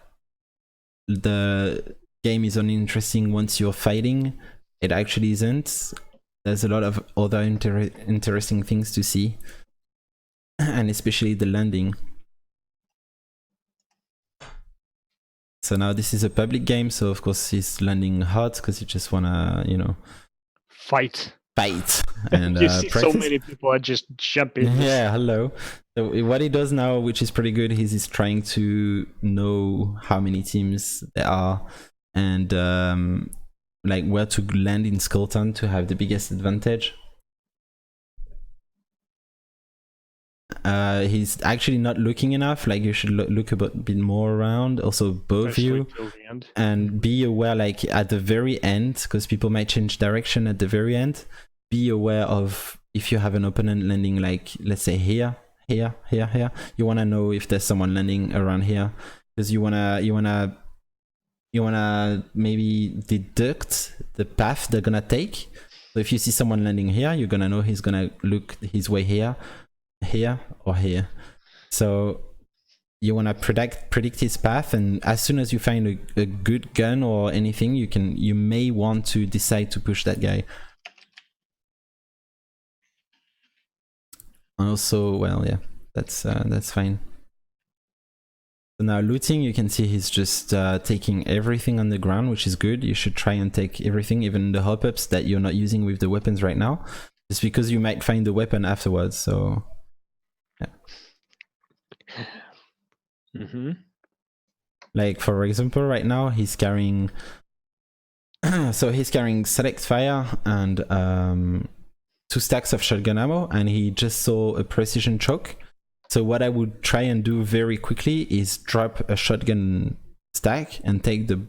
Speaker 1: the game is only interesting once you're fighting, it actually isn't. There's a lot of other interesting things to see, and especially the landing. So now this is a public game, so of course he's landing hard because he just wanna, you know,
Speaker 2: Fight.
Speaker 1: and
Speaker 2: You see so
Speaker 1: practice.
Speaker 2: many people are just jumping.
Speaker 1: Yeah, hello. So what he does now, which is pretty good, is he's trying to know how many teams there are and like where to land in Skulltown to have the biggest advantage. He's actually not looking enough. Like you should look a bit more around. Also, both
Speaker 2: Especially
Speaker 1: you,
Speaker 2: till the end.
Speaker 1: and be aware, like at the very end, because people might change direction at the very end. Be aware of if you have an opponent landing, like let's say here. You wanna know if there's someone landing around here, because you wanna maybe deduct the path they're gonna take. So if you see someone landing here, you're gonna know he's gonna look his way here, or here. So you want to predict his path, and as soon as you find a good gun or anything, you may want to decide to push that guy. Also, well, yeah, that's fine. So now looting, you can see he's just taking everything on the ground, which is good. You should try and take everything, even the hop-ups that you're not using with the weapons right now, just because you might find the weapon afterwards. So
Speaker 2: Mm-hmm.
Speaker 1: like for example, right now he's carrying so he's carrying select fire and 2 stacks of shotgun ammo, and he just saw a precision choke. So what I would try and do very quickly is drop a shotgun stack and take the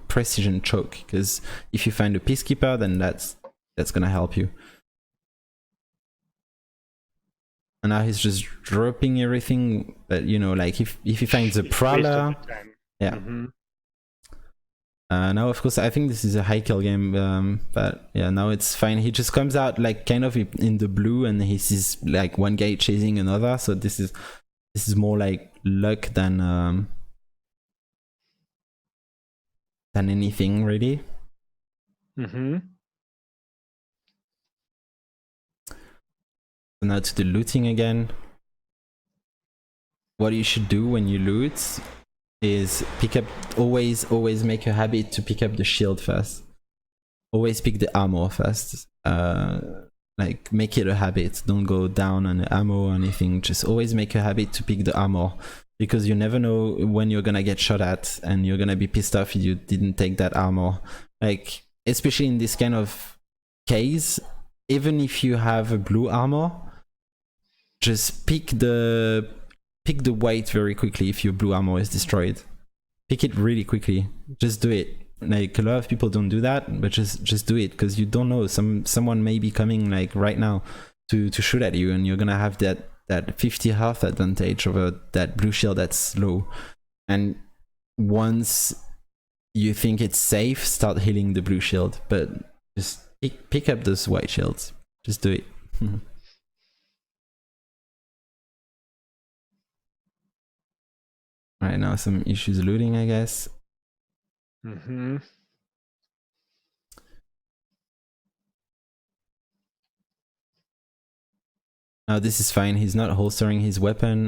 Speaker 1: precision choke, because if you find a peacekeeper, then that's gonna help you. And now he's just dropping everything, but you know, like if he finds a prowler, yeah.
Speaker 2: Mm-hmm.
Speaker 1: Now of course I think this is a high kill game, but yeah, now it's fine. He just comes out like kind of in the blue, and he sees like one guy chasing another. So this is more like luck than anything really.
Speaker 2: Mm-hmm.
Speaker 1: So now to the looting again. What you should do when you loot is pick up, always make a habit to pick up the shield first. Always pick the armor first. Like make it a habit. Don't go down on the ammo or anything. Just always make a habit to pick the armor, because you never know when you're gonna get shot at, and you're gonna be pissed off if you didn't take that armor. Like especially in this kind of case, even if you have a blue armor, just pick the white very quickly if your blue armor is destroyed. Pick it really quickly. Just do it. Like a lot of people don't do that, but just do it, because you don't know, someone may be coming like right now to shoot at you, and you're gonna have that 50 health advantage over that blue shield that's low. And once you think it's safe, start healing the blue shield, but just pick up those white shields. Just do it. Right now, some issues looting, I guess.
Speaker 2: Mm-hmm.
Speaker 1: Now this is fine. He's not holstering his weapon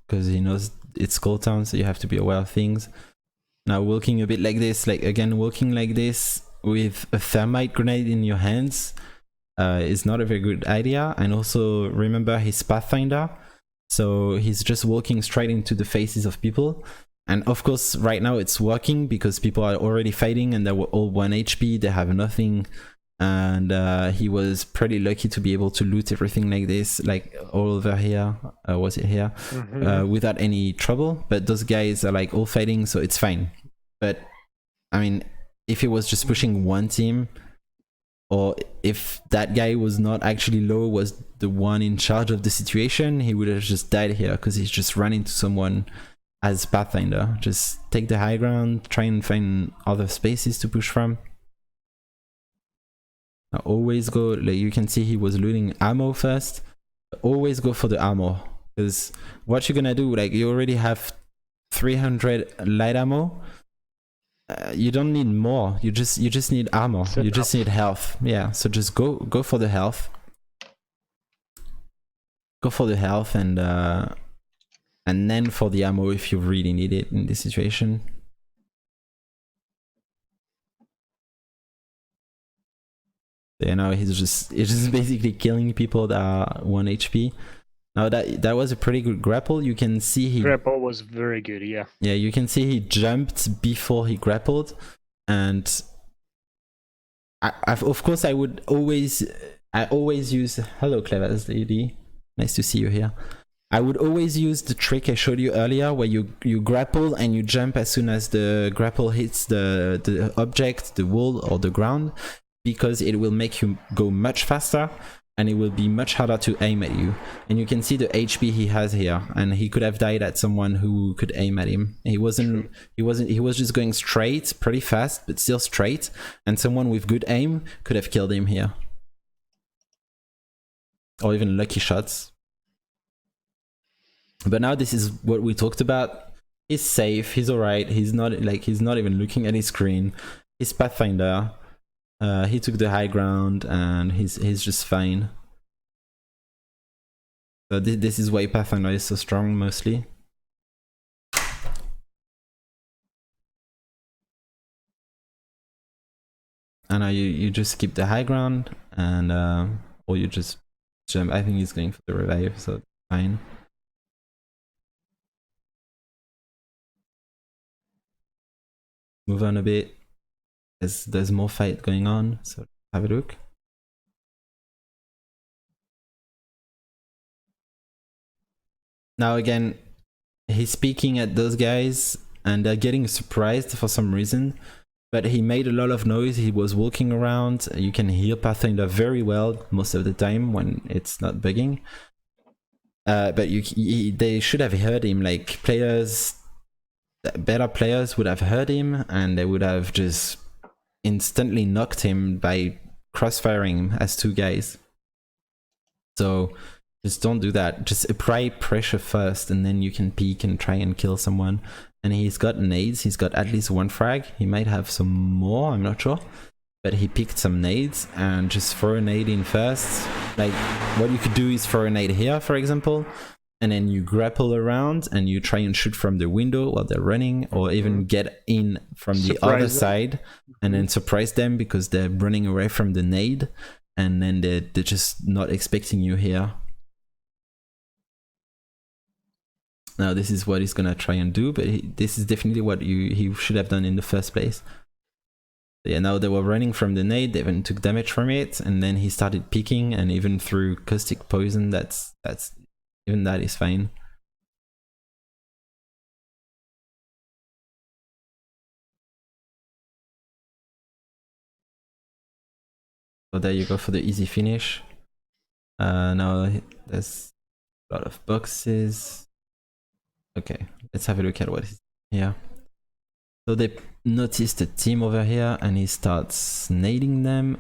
Speaker 1: because he knows it's Skulltown, so you have to be aware of things. Now walking a bit like this, like again, walking like this with a thermite grenade in your hands is not a very good idea. And also remember his Pathfinder. So he's just walking straight into the faces of people. And of course, right now it's working because people are already fighting and they were all 1 HP, they have nothing. And he was pretty lucky to be able to loot everything like this, like all over here, was it here?
Speaker 2: Mm-hmm.
Speaker 1: Without any trouble. But those guys are like all fighting, so it's fine. But I mean, if he was just pushing one team, or if that guy was not actually low, was the one in charge of the situation, he would have just died here because he's just run into someone as Pathfinder. Just take the high ground, try and find other spaces to push from. Now always go, like you can see he was looting ammo first. Always go for the ammo, because what you're gonna do, like you already have 300 light ammo. You don't need more. You just need armor. You just need health. Yeah. So just go for the health. Go for the health, and and then for the ammo if you really need it in this situation. You know, he's just basically killing people that are 1 HP. Now that was a pretty good grapple. You can see he
Speaker 2: Grapple was very good, yeah.
Speaker 1: Yeah, you can see he jumped before he grappled, and of course I always use hello Clever's lady. Nice to see you here. I would always use the trick I showed you earlier where you grapple and you jump as soon as the grapple hits the object, the wall or the ground, because it will make you go much faster and it will be much harder to aim at you. And you can see the HP he has here, and he could have died at someone who could aim at him. He was just going straight, pretty fast, but still straight, and someone with good aim could have killed him here. Or even lucky shots. But now this is what we talked about. He's safe, he's alright, he's not even looking at his screen. He's Pathfinder. He took the high ground and he's just fine. So this is why Pathfinder is so strong mostly. And now you just keep the high ground and or you just jump. I think he's going for the revive, so fine. Move on a bit. There's more fight going on, so have a look. Now again, he's speaking at those guys and they're getting surprised for some reason, but he made a lot of noise. He was walking around. You can hear Pathfinder very well most of the time when it's not bugging. But they should have heard him. Like better players would have heard him and they would have just instantly knocked him by crossfiring him as two guys. So just don't do that. Just apply pressure first and then you can peek and try and kill someone. And he's got nades. He's got at least one frag. He might have some more, I'm not sure. But he picked some nades and just throw a nade in first. Like what you could do is throw a nade here, for example, and then you grapple around and you try and shoot from the window while they're running, or even get in from the other side and then surprise them because they're running away from the nade and then they're just not expecting you here. Now this is what he's gonna try and do, but this is definitely what he should have done in the first place. So yeah, now they were running from the nade, they even took damage from it, and then he started peeking and even threw caustic poison. That's even that is fine. So there you go for the easy finish. Now there's a lot of boxes. Okay, let's have a look at what is here. So they noticed a team over here and he starts nading them.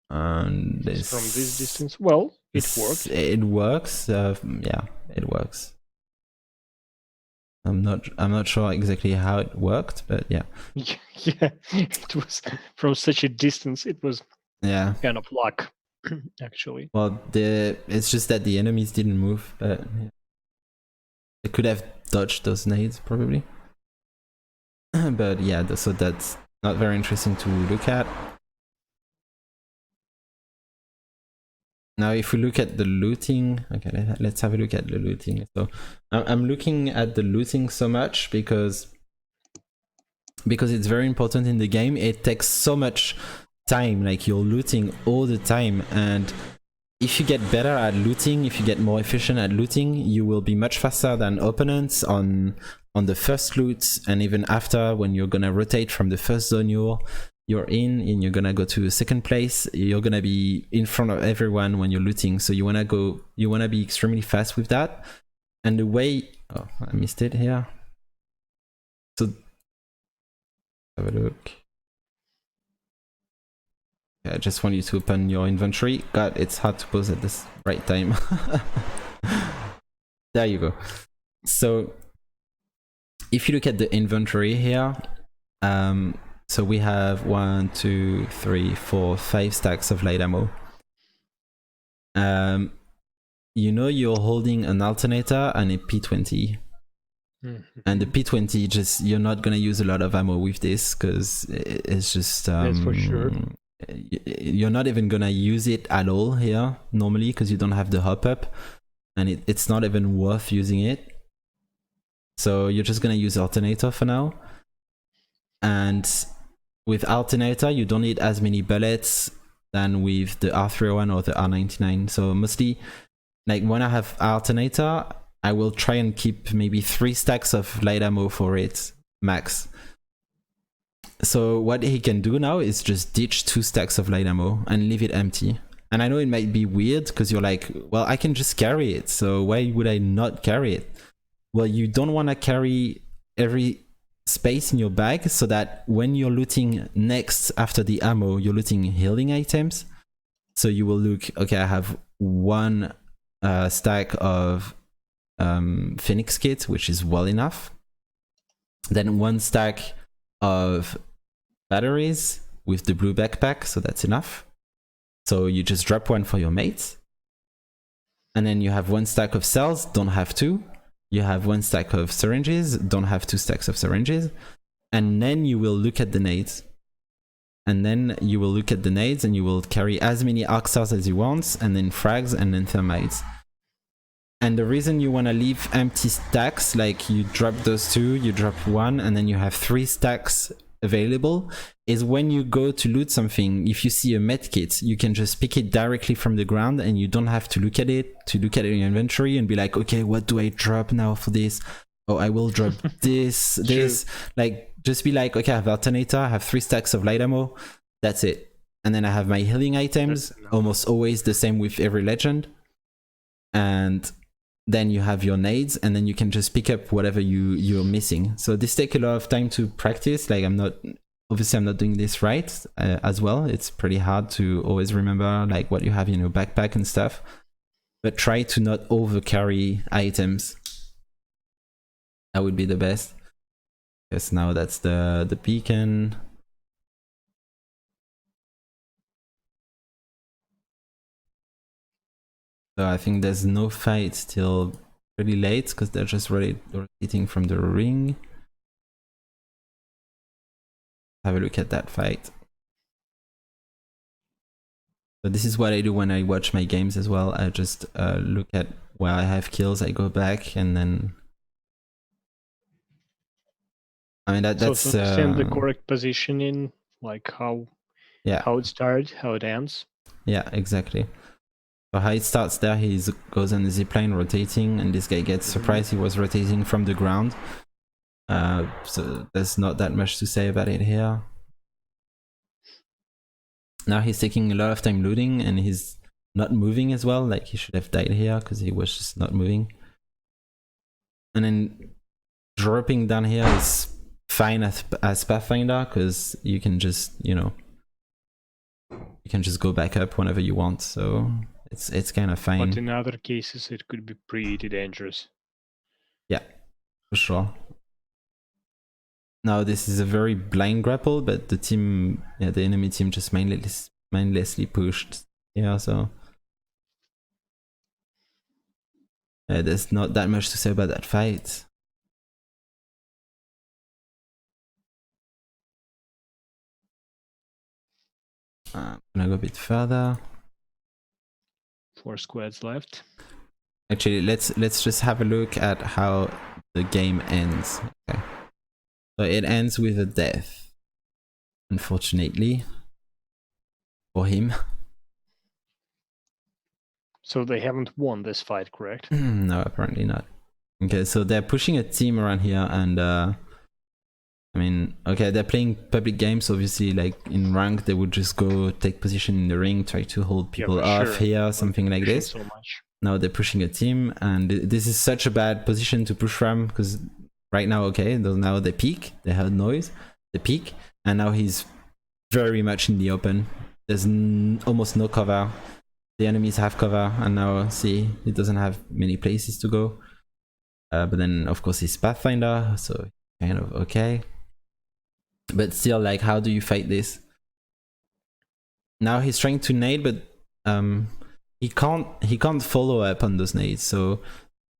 Speaker 1: And this,
Speaker 2: from this distance, well, it works.
Speaker 1: It works. Yeah, it works. I'm not sure exactly how it worked, but yeah.
Speaker 2: Yeah, it was from such a distance. It was kind of luck, actually.
Speaker 1: Well, it's just that the enemies didn't move, but yeah. They could have dodged those nades probably. But yeah, so that's not very interesting to look at. Now if we look at the looting, okay, let's have a look at the looting. So I'm looking at the looting so much because it's very important in the game. It takes so much time, like you're looting all the time, and if you get better at looting, if you get more efficient at looting, you will be much faster than opponents on the first loot, and even after, when you're gonna rotate from the first zone you're in and you're gonna go to a second place, you're gonna be in front of everyone when you're looting. So you wanna be extremely fast with that. And the way, oh, I missed it here. So have a look. I just want you to open your inventory. God, it's hard to pause at this right time. There you go. So if you look at the inventory here, so we have 1, 2, 3, 4, 5 stacks of light ammo. you know you're holding an alternator and a P20. And the P20, just you're not gonna use a lot of ammo with this because it's just
Speaker 2: That's for sure.
Speaker 1: You're not even gonna use it at all here normally because you don't have the hop up, and it's not even worth using it. So you're just gonna use alternator for now. And with alternator, you don't need as many bullets than with the R301 or the R99. So mostly, like when I have alternator, I will try and keep maybe 3 stacks of light ammo for it, max. So what he can do now is just ditch 2 stacks of light ammo and leave it empty. And I know it might be weird because you're like, well, I can just carry it, so why would I not carry it? Well, you don't want to carry every space in your bag so that when you're looting next after the ammo, you're looting healing items. So you will look, okay, I have 1 stack of Phoenix kit, which is well enough. Then 1 stack of batteries with the blue backpack, so that's enough. So you just drop 1 for your mates. And then you have 1 stack of cells, don't have 2. You have 1 stack of syringes, don't have 2 stacks of syringes. And then you will look at the nades. And then you will look at the nades and you will carry as many arc stars as you want, and then frags and then thermites. And the reason you want to leave empty stacks, like you drop those 2, you drop 1, and then you have 3 stacks available, is when you go to loot something, if you see a medkit, you can just pick it directly from the ground and you don't have to look at it in your inventory and be like, okay, what do I drop now for this? Oh, I will drop this. Like, just be like, okay, I have alternator, I have 3 stacks of light ammo, that's it. And then I have my healing items, almost always the same with every legend. And then you have your nades, and then you can just pick up whatever you're missing. So this takes a lot of time to practice. Like I'm not doing this right as well. It's pretty hard to always remember like what you have in your backpack and stuff. But try to not over carry items. That would be the best. Because now that's the beacon. So I think there's no fight till pretty late because they're just rotating from the ring. Have a look at that fight. So this is what I do when I watch my games as well. I just look at where I have kills, I go back, and then I mean that's
Speaker 2: so to understand the correct positioning, like how it starts, how it ends.
Speaker 1: Yeah, exactly. So how it starts there, he goes on the zipline rotating, and this guy gets surprised he was rotating from the ground. So there's not that much to say about it here. Now he's taking a lot of time looting, and he's not moving as well. Like he should have died here because he was just not moving. And then dropping down here is fine as Pathfinder because you can just, you can just go back up whenever you want. So it's kind of fine.
Speaker 2: But in other cases, it could be pretty dangerous.
Speaker 1: Yeah, for sure. Now this is a very blind grapple, but the team, the enemy team just mindlessly pushed. Yeah, so there's not that much to say about that fight. I'm gonna go a bit further.
Speaker 2: 4 squads left.
Speaker 1: Actually, let's just have a look at how the game ends. Okay. So it ends with a death, unfortunately, for him.
Speaker 2: So they haven't won this fight, correct?
Speaker 1: No, apparently not. Okay, so they're pushing a team around here, and I mean, okay, they're playing public games. Obviously, like in rank, they would just go take position in the ring, try to hold people off here, something like this.
Speaker 2: So much.
Speaker 1: Now they're pushing a team, and this is such a bad position to push from because right now, okay, now they peek, they heard noise, they peek, and now he's very much in the open. There's almost no cover. The enemies have cover, and now see, he doesn't have many places to go. But then, of course, he's Pathfinder, so kind of okay. But still, like, how do you fight this? Now he's trying to nade, but he can't follow up on those nades. So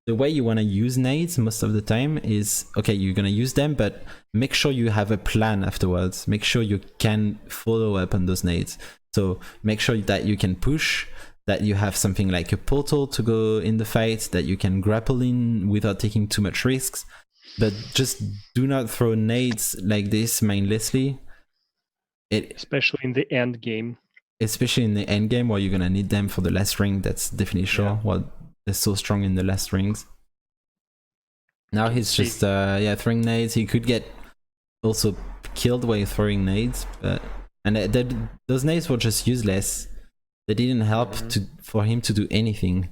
Speaker 1: the way you want to use nades most of the time is, okay, you're gonna use them, but make sure you have a plan afterwards. Make sure you can follow up on those nades. So make sure that you can push, that you have something like a portal to go in the fight, that you can grapple in without taking too much risks. But just do not throw nades like this mindlessly.
Speaker 2: Especially in the end game.
Speaker 1: Especially in the end game where you're gonna need them for the last ring. That's definitely sure.
Speaker 2: Yeah.
Speaker 1: Well, they're so strong in the last rings. Now he's just throwing nades. He could get also killed while throwing nades, but those nades were just useless. They didn't help for him to do anything.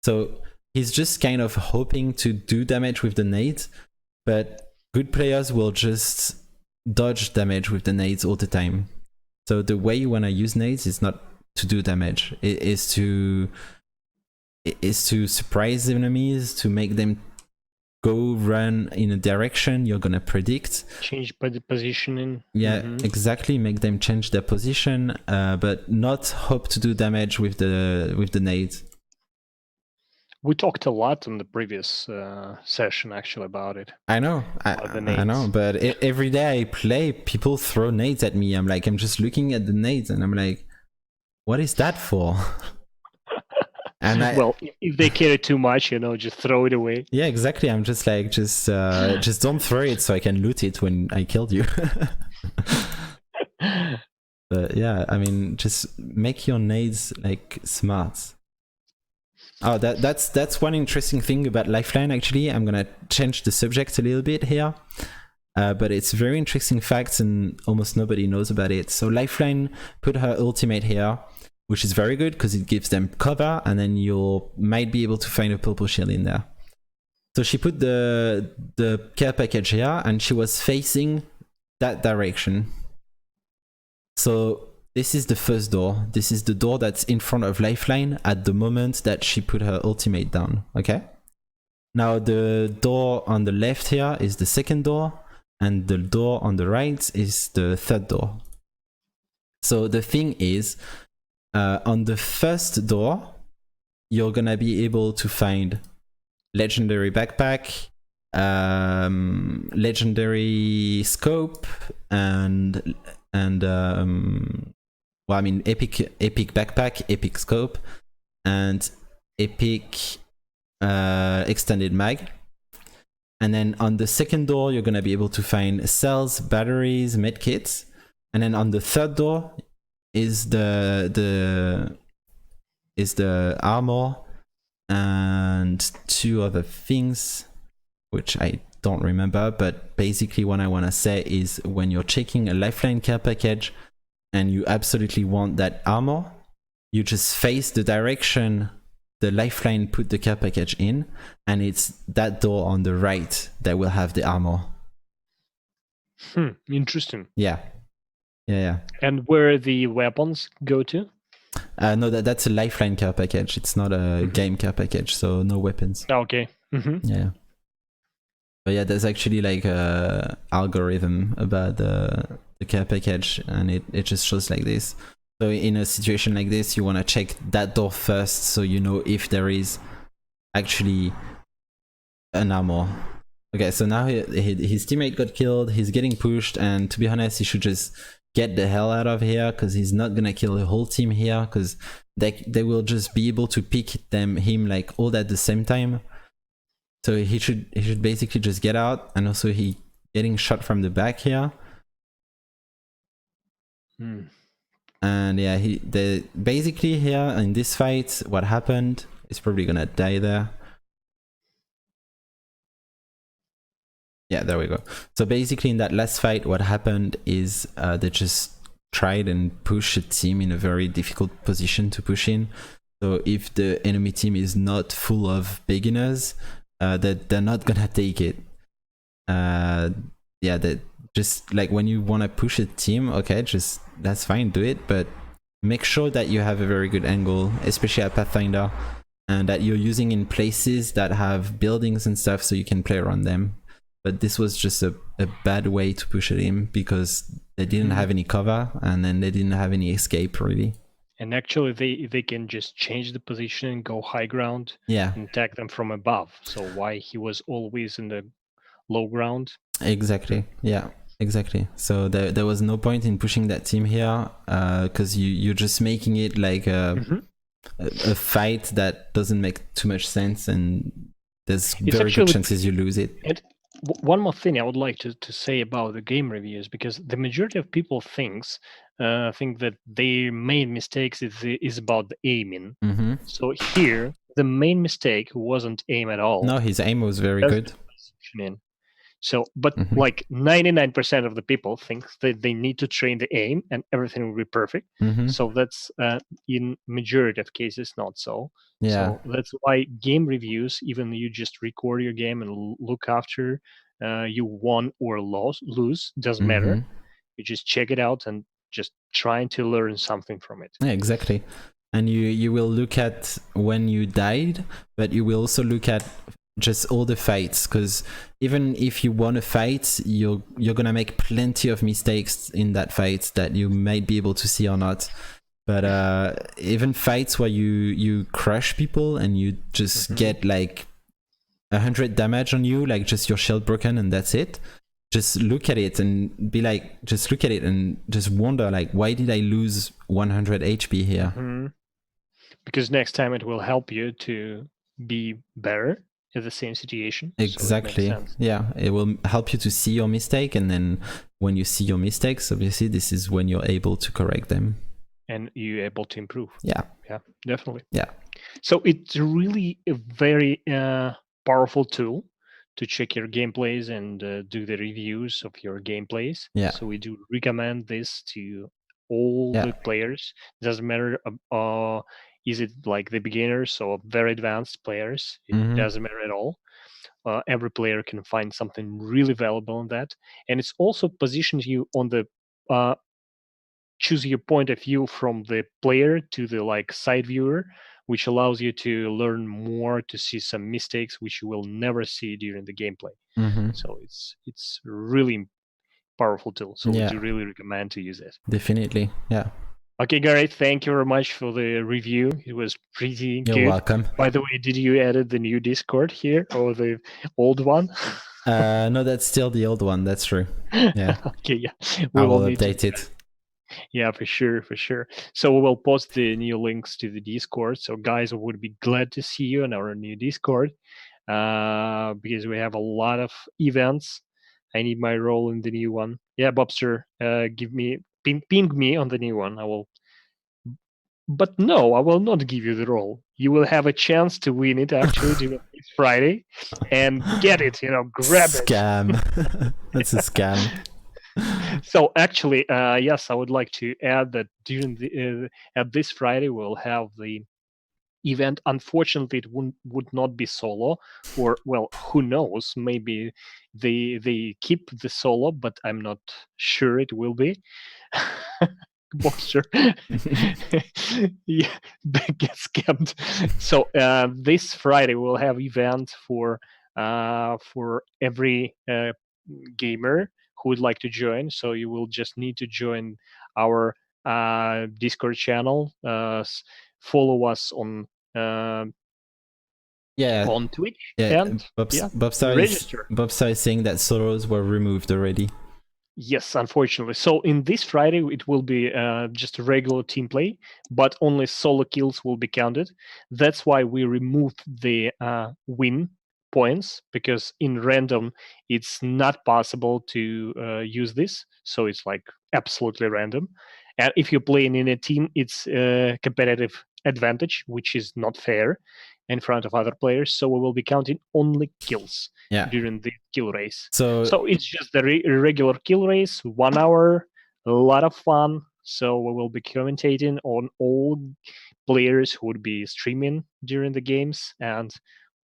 Speaker 1: So he's just kind of hoping to do damage with the nades, but good players will just dodge damage with the nades all the time. So the way you want to use nades is not to do damage. It is to surprise enemies, to make them go run in a direction you're gonna predict.
Speaker 2: Change by the positioning.
Speaker 1: Yeah, exactly. Make them change their position, but not hope to do damage with the nades.
Speaker 2: We talked a lot in the previous session actually about it.
Speaker 1: I know, I know, but every day I play, people throw nades at me. I'm just looking at the nades and I'm like, what is that for? And
Speaker 2: well, if they care too much, just throw it away.
Speaker 1: Yeah, exactly. I'm just like, just don't throw it so I can loot it when I killed you. But yeah, I mean, just make your nades like smart. Oh, that's one interesting thing about Lifeline. Actually, I'm gonna change the subject a little bit here, but it's very interesting facts and almost nobody knows about it. So Lifeline put her ultimate here, which is very good because it gives them cover, and then you might be able to find a purple shield in there. So she put the care package here, and she was facing that direction. So this is the first door. This is the door that's in front of Lifeline at the moment that she put her ultimate down, okay? Now the door on the left here is the second door, and the door on the right is the third door. So the thing is, on the first door, you're gonna be able to find legendary backpack, legendary scope, and well, I mean, epic backpack, epic scope, and epic extended mag. And then on the second door, you're gonna be able to find cells, batteries, medkits, and then on the third door is the armor and two other things which I don't remember, but basically what I want to say is when you're checking a Lifeline care package and you absolutely want that armor, you just face the direction the Lifeline put the care package in, and it's that door on the right that will have the armor.
Speaker 2: Interesting.
Speaker 1: Yeah.
Speaker 2: And where the weapons go to?
Speaker 1: No, that's a Lifeline care package. It's not a game care package, so no weapons.
Speaker 2: Okay.
Speaker 1: Yeah. But yeah, there's actually like a algorithm about the care package, and it just shows like this. So in a situation like this, you want to check that door first, so you know if there is actually an armor. Okay, so now his teammate got killed. He's getting pushed, and to be honest, he should just get the hell out of here, because he's not gonna kill the whole team here, because they will just be able to pick him like all at the same time. So he should basically just get out, and also he getting shot from the back here. And yeah, basically here in this fight, what happened is probably gonna die there. Yeah, there we go. So basically in that last fight, what happened is they just tried and pushed a team in a very difficult position to push in. So if the enemy team is not full of beginners, they're not gonna take it. Yeah, that just like when you want to push a team, okay, just that's fine, do it, but make sure that you have a very good angle, especially at Pathfinder, and that you're using in places that have buildings and stuff so you can play around them. But this was just a bad way to push it in, because they didn't have any cover, and then they didn't have any escape really.
Speaker 2: And actually, they can just change the position and go high ground
Speaker 1: Yeah,
Speaker 2: and attack them from above. So why he was always in the low ground?
Speaker 1: exactly. Yeah, exactly. So there was no point in pushing that team here, because you're just making it like a fight that doesn't make too much sense, and there's very good chances you lose it.
Speaker 2: And one more thing I would like to say about the game reviews, because the majority of people think that their main mistakes is about the aiming.
Speaker 1: Mm-hmm.
Speaker 2: So here, the main mistake wasn't aim at all.
Speaker 1: No, his aim was very good.
Speaker 2: So, but like 99% of the people think that they need to train the aim and everything will be perfect. So that's in majority of cases not so.
Speaker 1: Yeah.
Speaker 2: So that's why game reviews, even you just record your game and look after you won or lose, doesn't matter. You just check it out and just trying to learn something from it.
Speaker 1: Yeah, exactly. And you will look at when you died, but you will also look at just all the fights, because even if you won a fight, you're gonna make plenty of mistakes in that fight that you might be able to see or not. But even fights where you crush people and you just get like 100 damage on you, like just your shield broken and that's it. Just look at it and be like, just look at it and just wonder, like, why did I lose 100 HP here?
Speaker 2: Because next time it will help you to be better in the same situation.
Speaker 1: Exactly.
Speaker 2: So
Speaker 1: yeah, it will help you to see your mistake, and then when you see your mistakes, obviously this is when you're able to correct them.
Speaker 2: And you're able to improve.
Speaker 1: Yeah.
Speaker 2: Yeah, definitely.
Speaker 1: Yeah.
Speaker 2: So it's really a very powerful tool to check your gameplays and do the reviews of your gameplays.
Speaker 1: Yeah.
Speaker 2: So we do recommend this to all the players. Doesn't matter is it like the beginners or very advanced players? It doesn't matter at all. Every player can find something really valuable in that. And it's also positions you on the choose your point of view from the player to the like side viewer, which allows you to learn more, to see some mistakes which you will never see during the gameplay. So it's really powerful tool. So we do really recommend to use it.
Speaker 1: Definitely. Yeah.
Speaker 2: Okay, Gareth, thank you very much for the review. It was pretty good.
Speaker 1: You're welcome.
Speaker 2: By the way, did you edit the new Discord here or the old one?
Speaker 1: No, that's still the old one. That's true. Yeah.
Speaker 2: Okay, yeah.
Speaker 1: I will update it.
Speaker 2: Yeah, for sure. So we will post the new links to the Discord. So guys, we would be glad to see you in our new Discord because we have a lot of events. I need my role in the new one. Yeah, Bobster, ping me on the new one. I will. But no, I will not give you the role. You will have a chance to win it actually during this Friday and get it. Grab it.
Speaker 1: Scam. That's a scam.
Speaker 2: So actually, yes, I would like to add that during at this Friday we'll have the event. Unfortunately, it would not be solo, or well, who knows? Maybe they keep the solo, but I'm not sure it will be. Boxer, yeah, get scammed. So this Friday we'll have event for every gamer who would like to join. So you will just need to join our Discord channel, follow us on on Twitch, and
Speaker 1: Bobstar is saying that solos were removed already.
Speaker 2: Yes, unfortunately. So in this Friday, it will be just a regular team play, but only solo kills will be counted. That's why we removed the win points, because in random, it's not possible to use this. So it's like absolutely random. And if you're playing in a team, it's a competitive advantage, which is not fair in front of other players. So we will be counting only kills during the kill race. So it's just the regular kill race, 1 hour, a lot of fun. So we will be commentating on all players who would be streaming during the games. And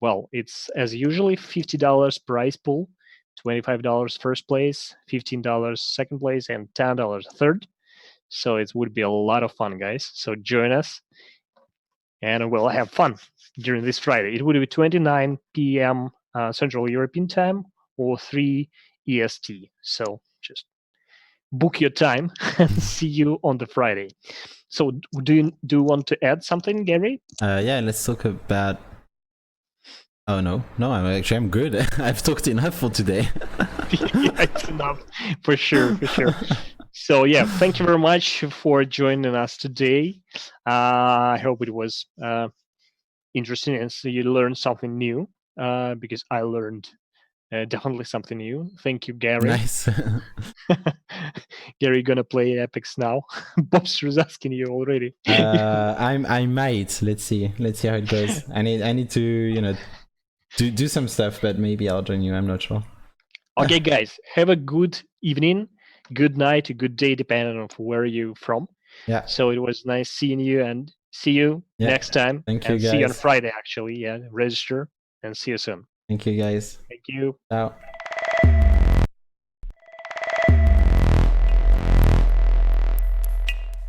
Speaker 2: well, it's as usually $50 prize pool, $25 first place, $15 second place, and $10 third. So it would be a lot of fun, guys. So join us and we'll have fun during this Friday. It would be 29 p.m. Central European Time or 3 EST. So just book your time and see you on the Friday. So do you want to add something, Gary?
Speaker 1: Yeah, let's talk about. Oh no, I'm good. I've talked enough for today.
Speaker 2: Yeah, it's enough for sure. So yeah, thank you very much for joining us today. I hope it was interesting and so you learned something new, because I learned definitely something new. Thank you, Gary.
Speaker 1: Nice.
Speaker 2: Gary, gonna play Epics now. Bob's was asking you already.
Speaker 1: I might. Let's see how it goes. I need to do some stuff, but maybe I'll join you. I'm not sure.
Speaker 2: Okay, guys, have a good evening, good night, a good day, depending on where you're from.
Speaker 1: Yeah.
Speaker 2: So it was nice seeing you, and see you next time.
Speaker 1: Thank you,
Speaker 2: and
Speaker 1: guys.
Speaker 2: see you on Friday, actually. Yeah, register and see you soon.
Speaker 1: Thank you, guys.
Speaker 2: Thank you.
Speaker 1: Ciao.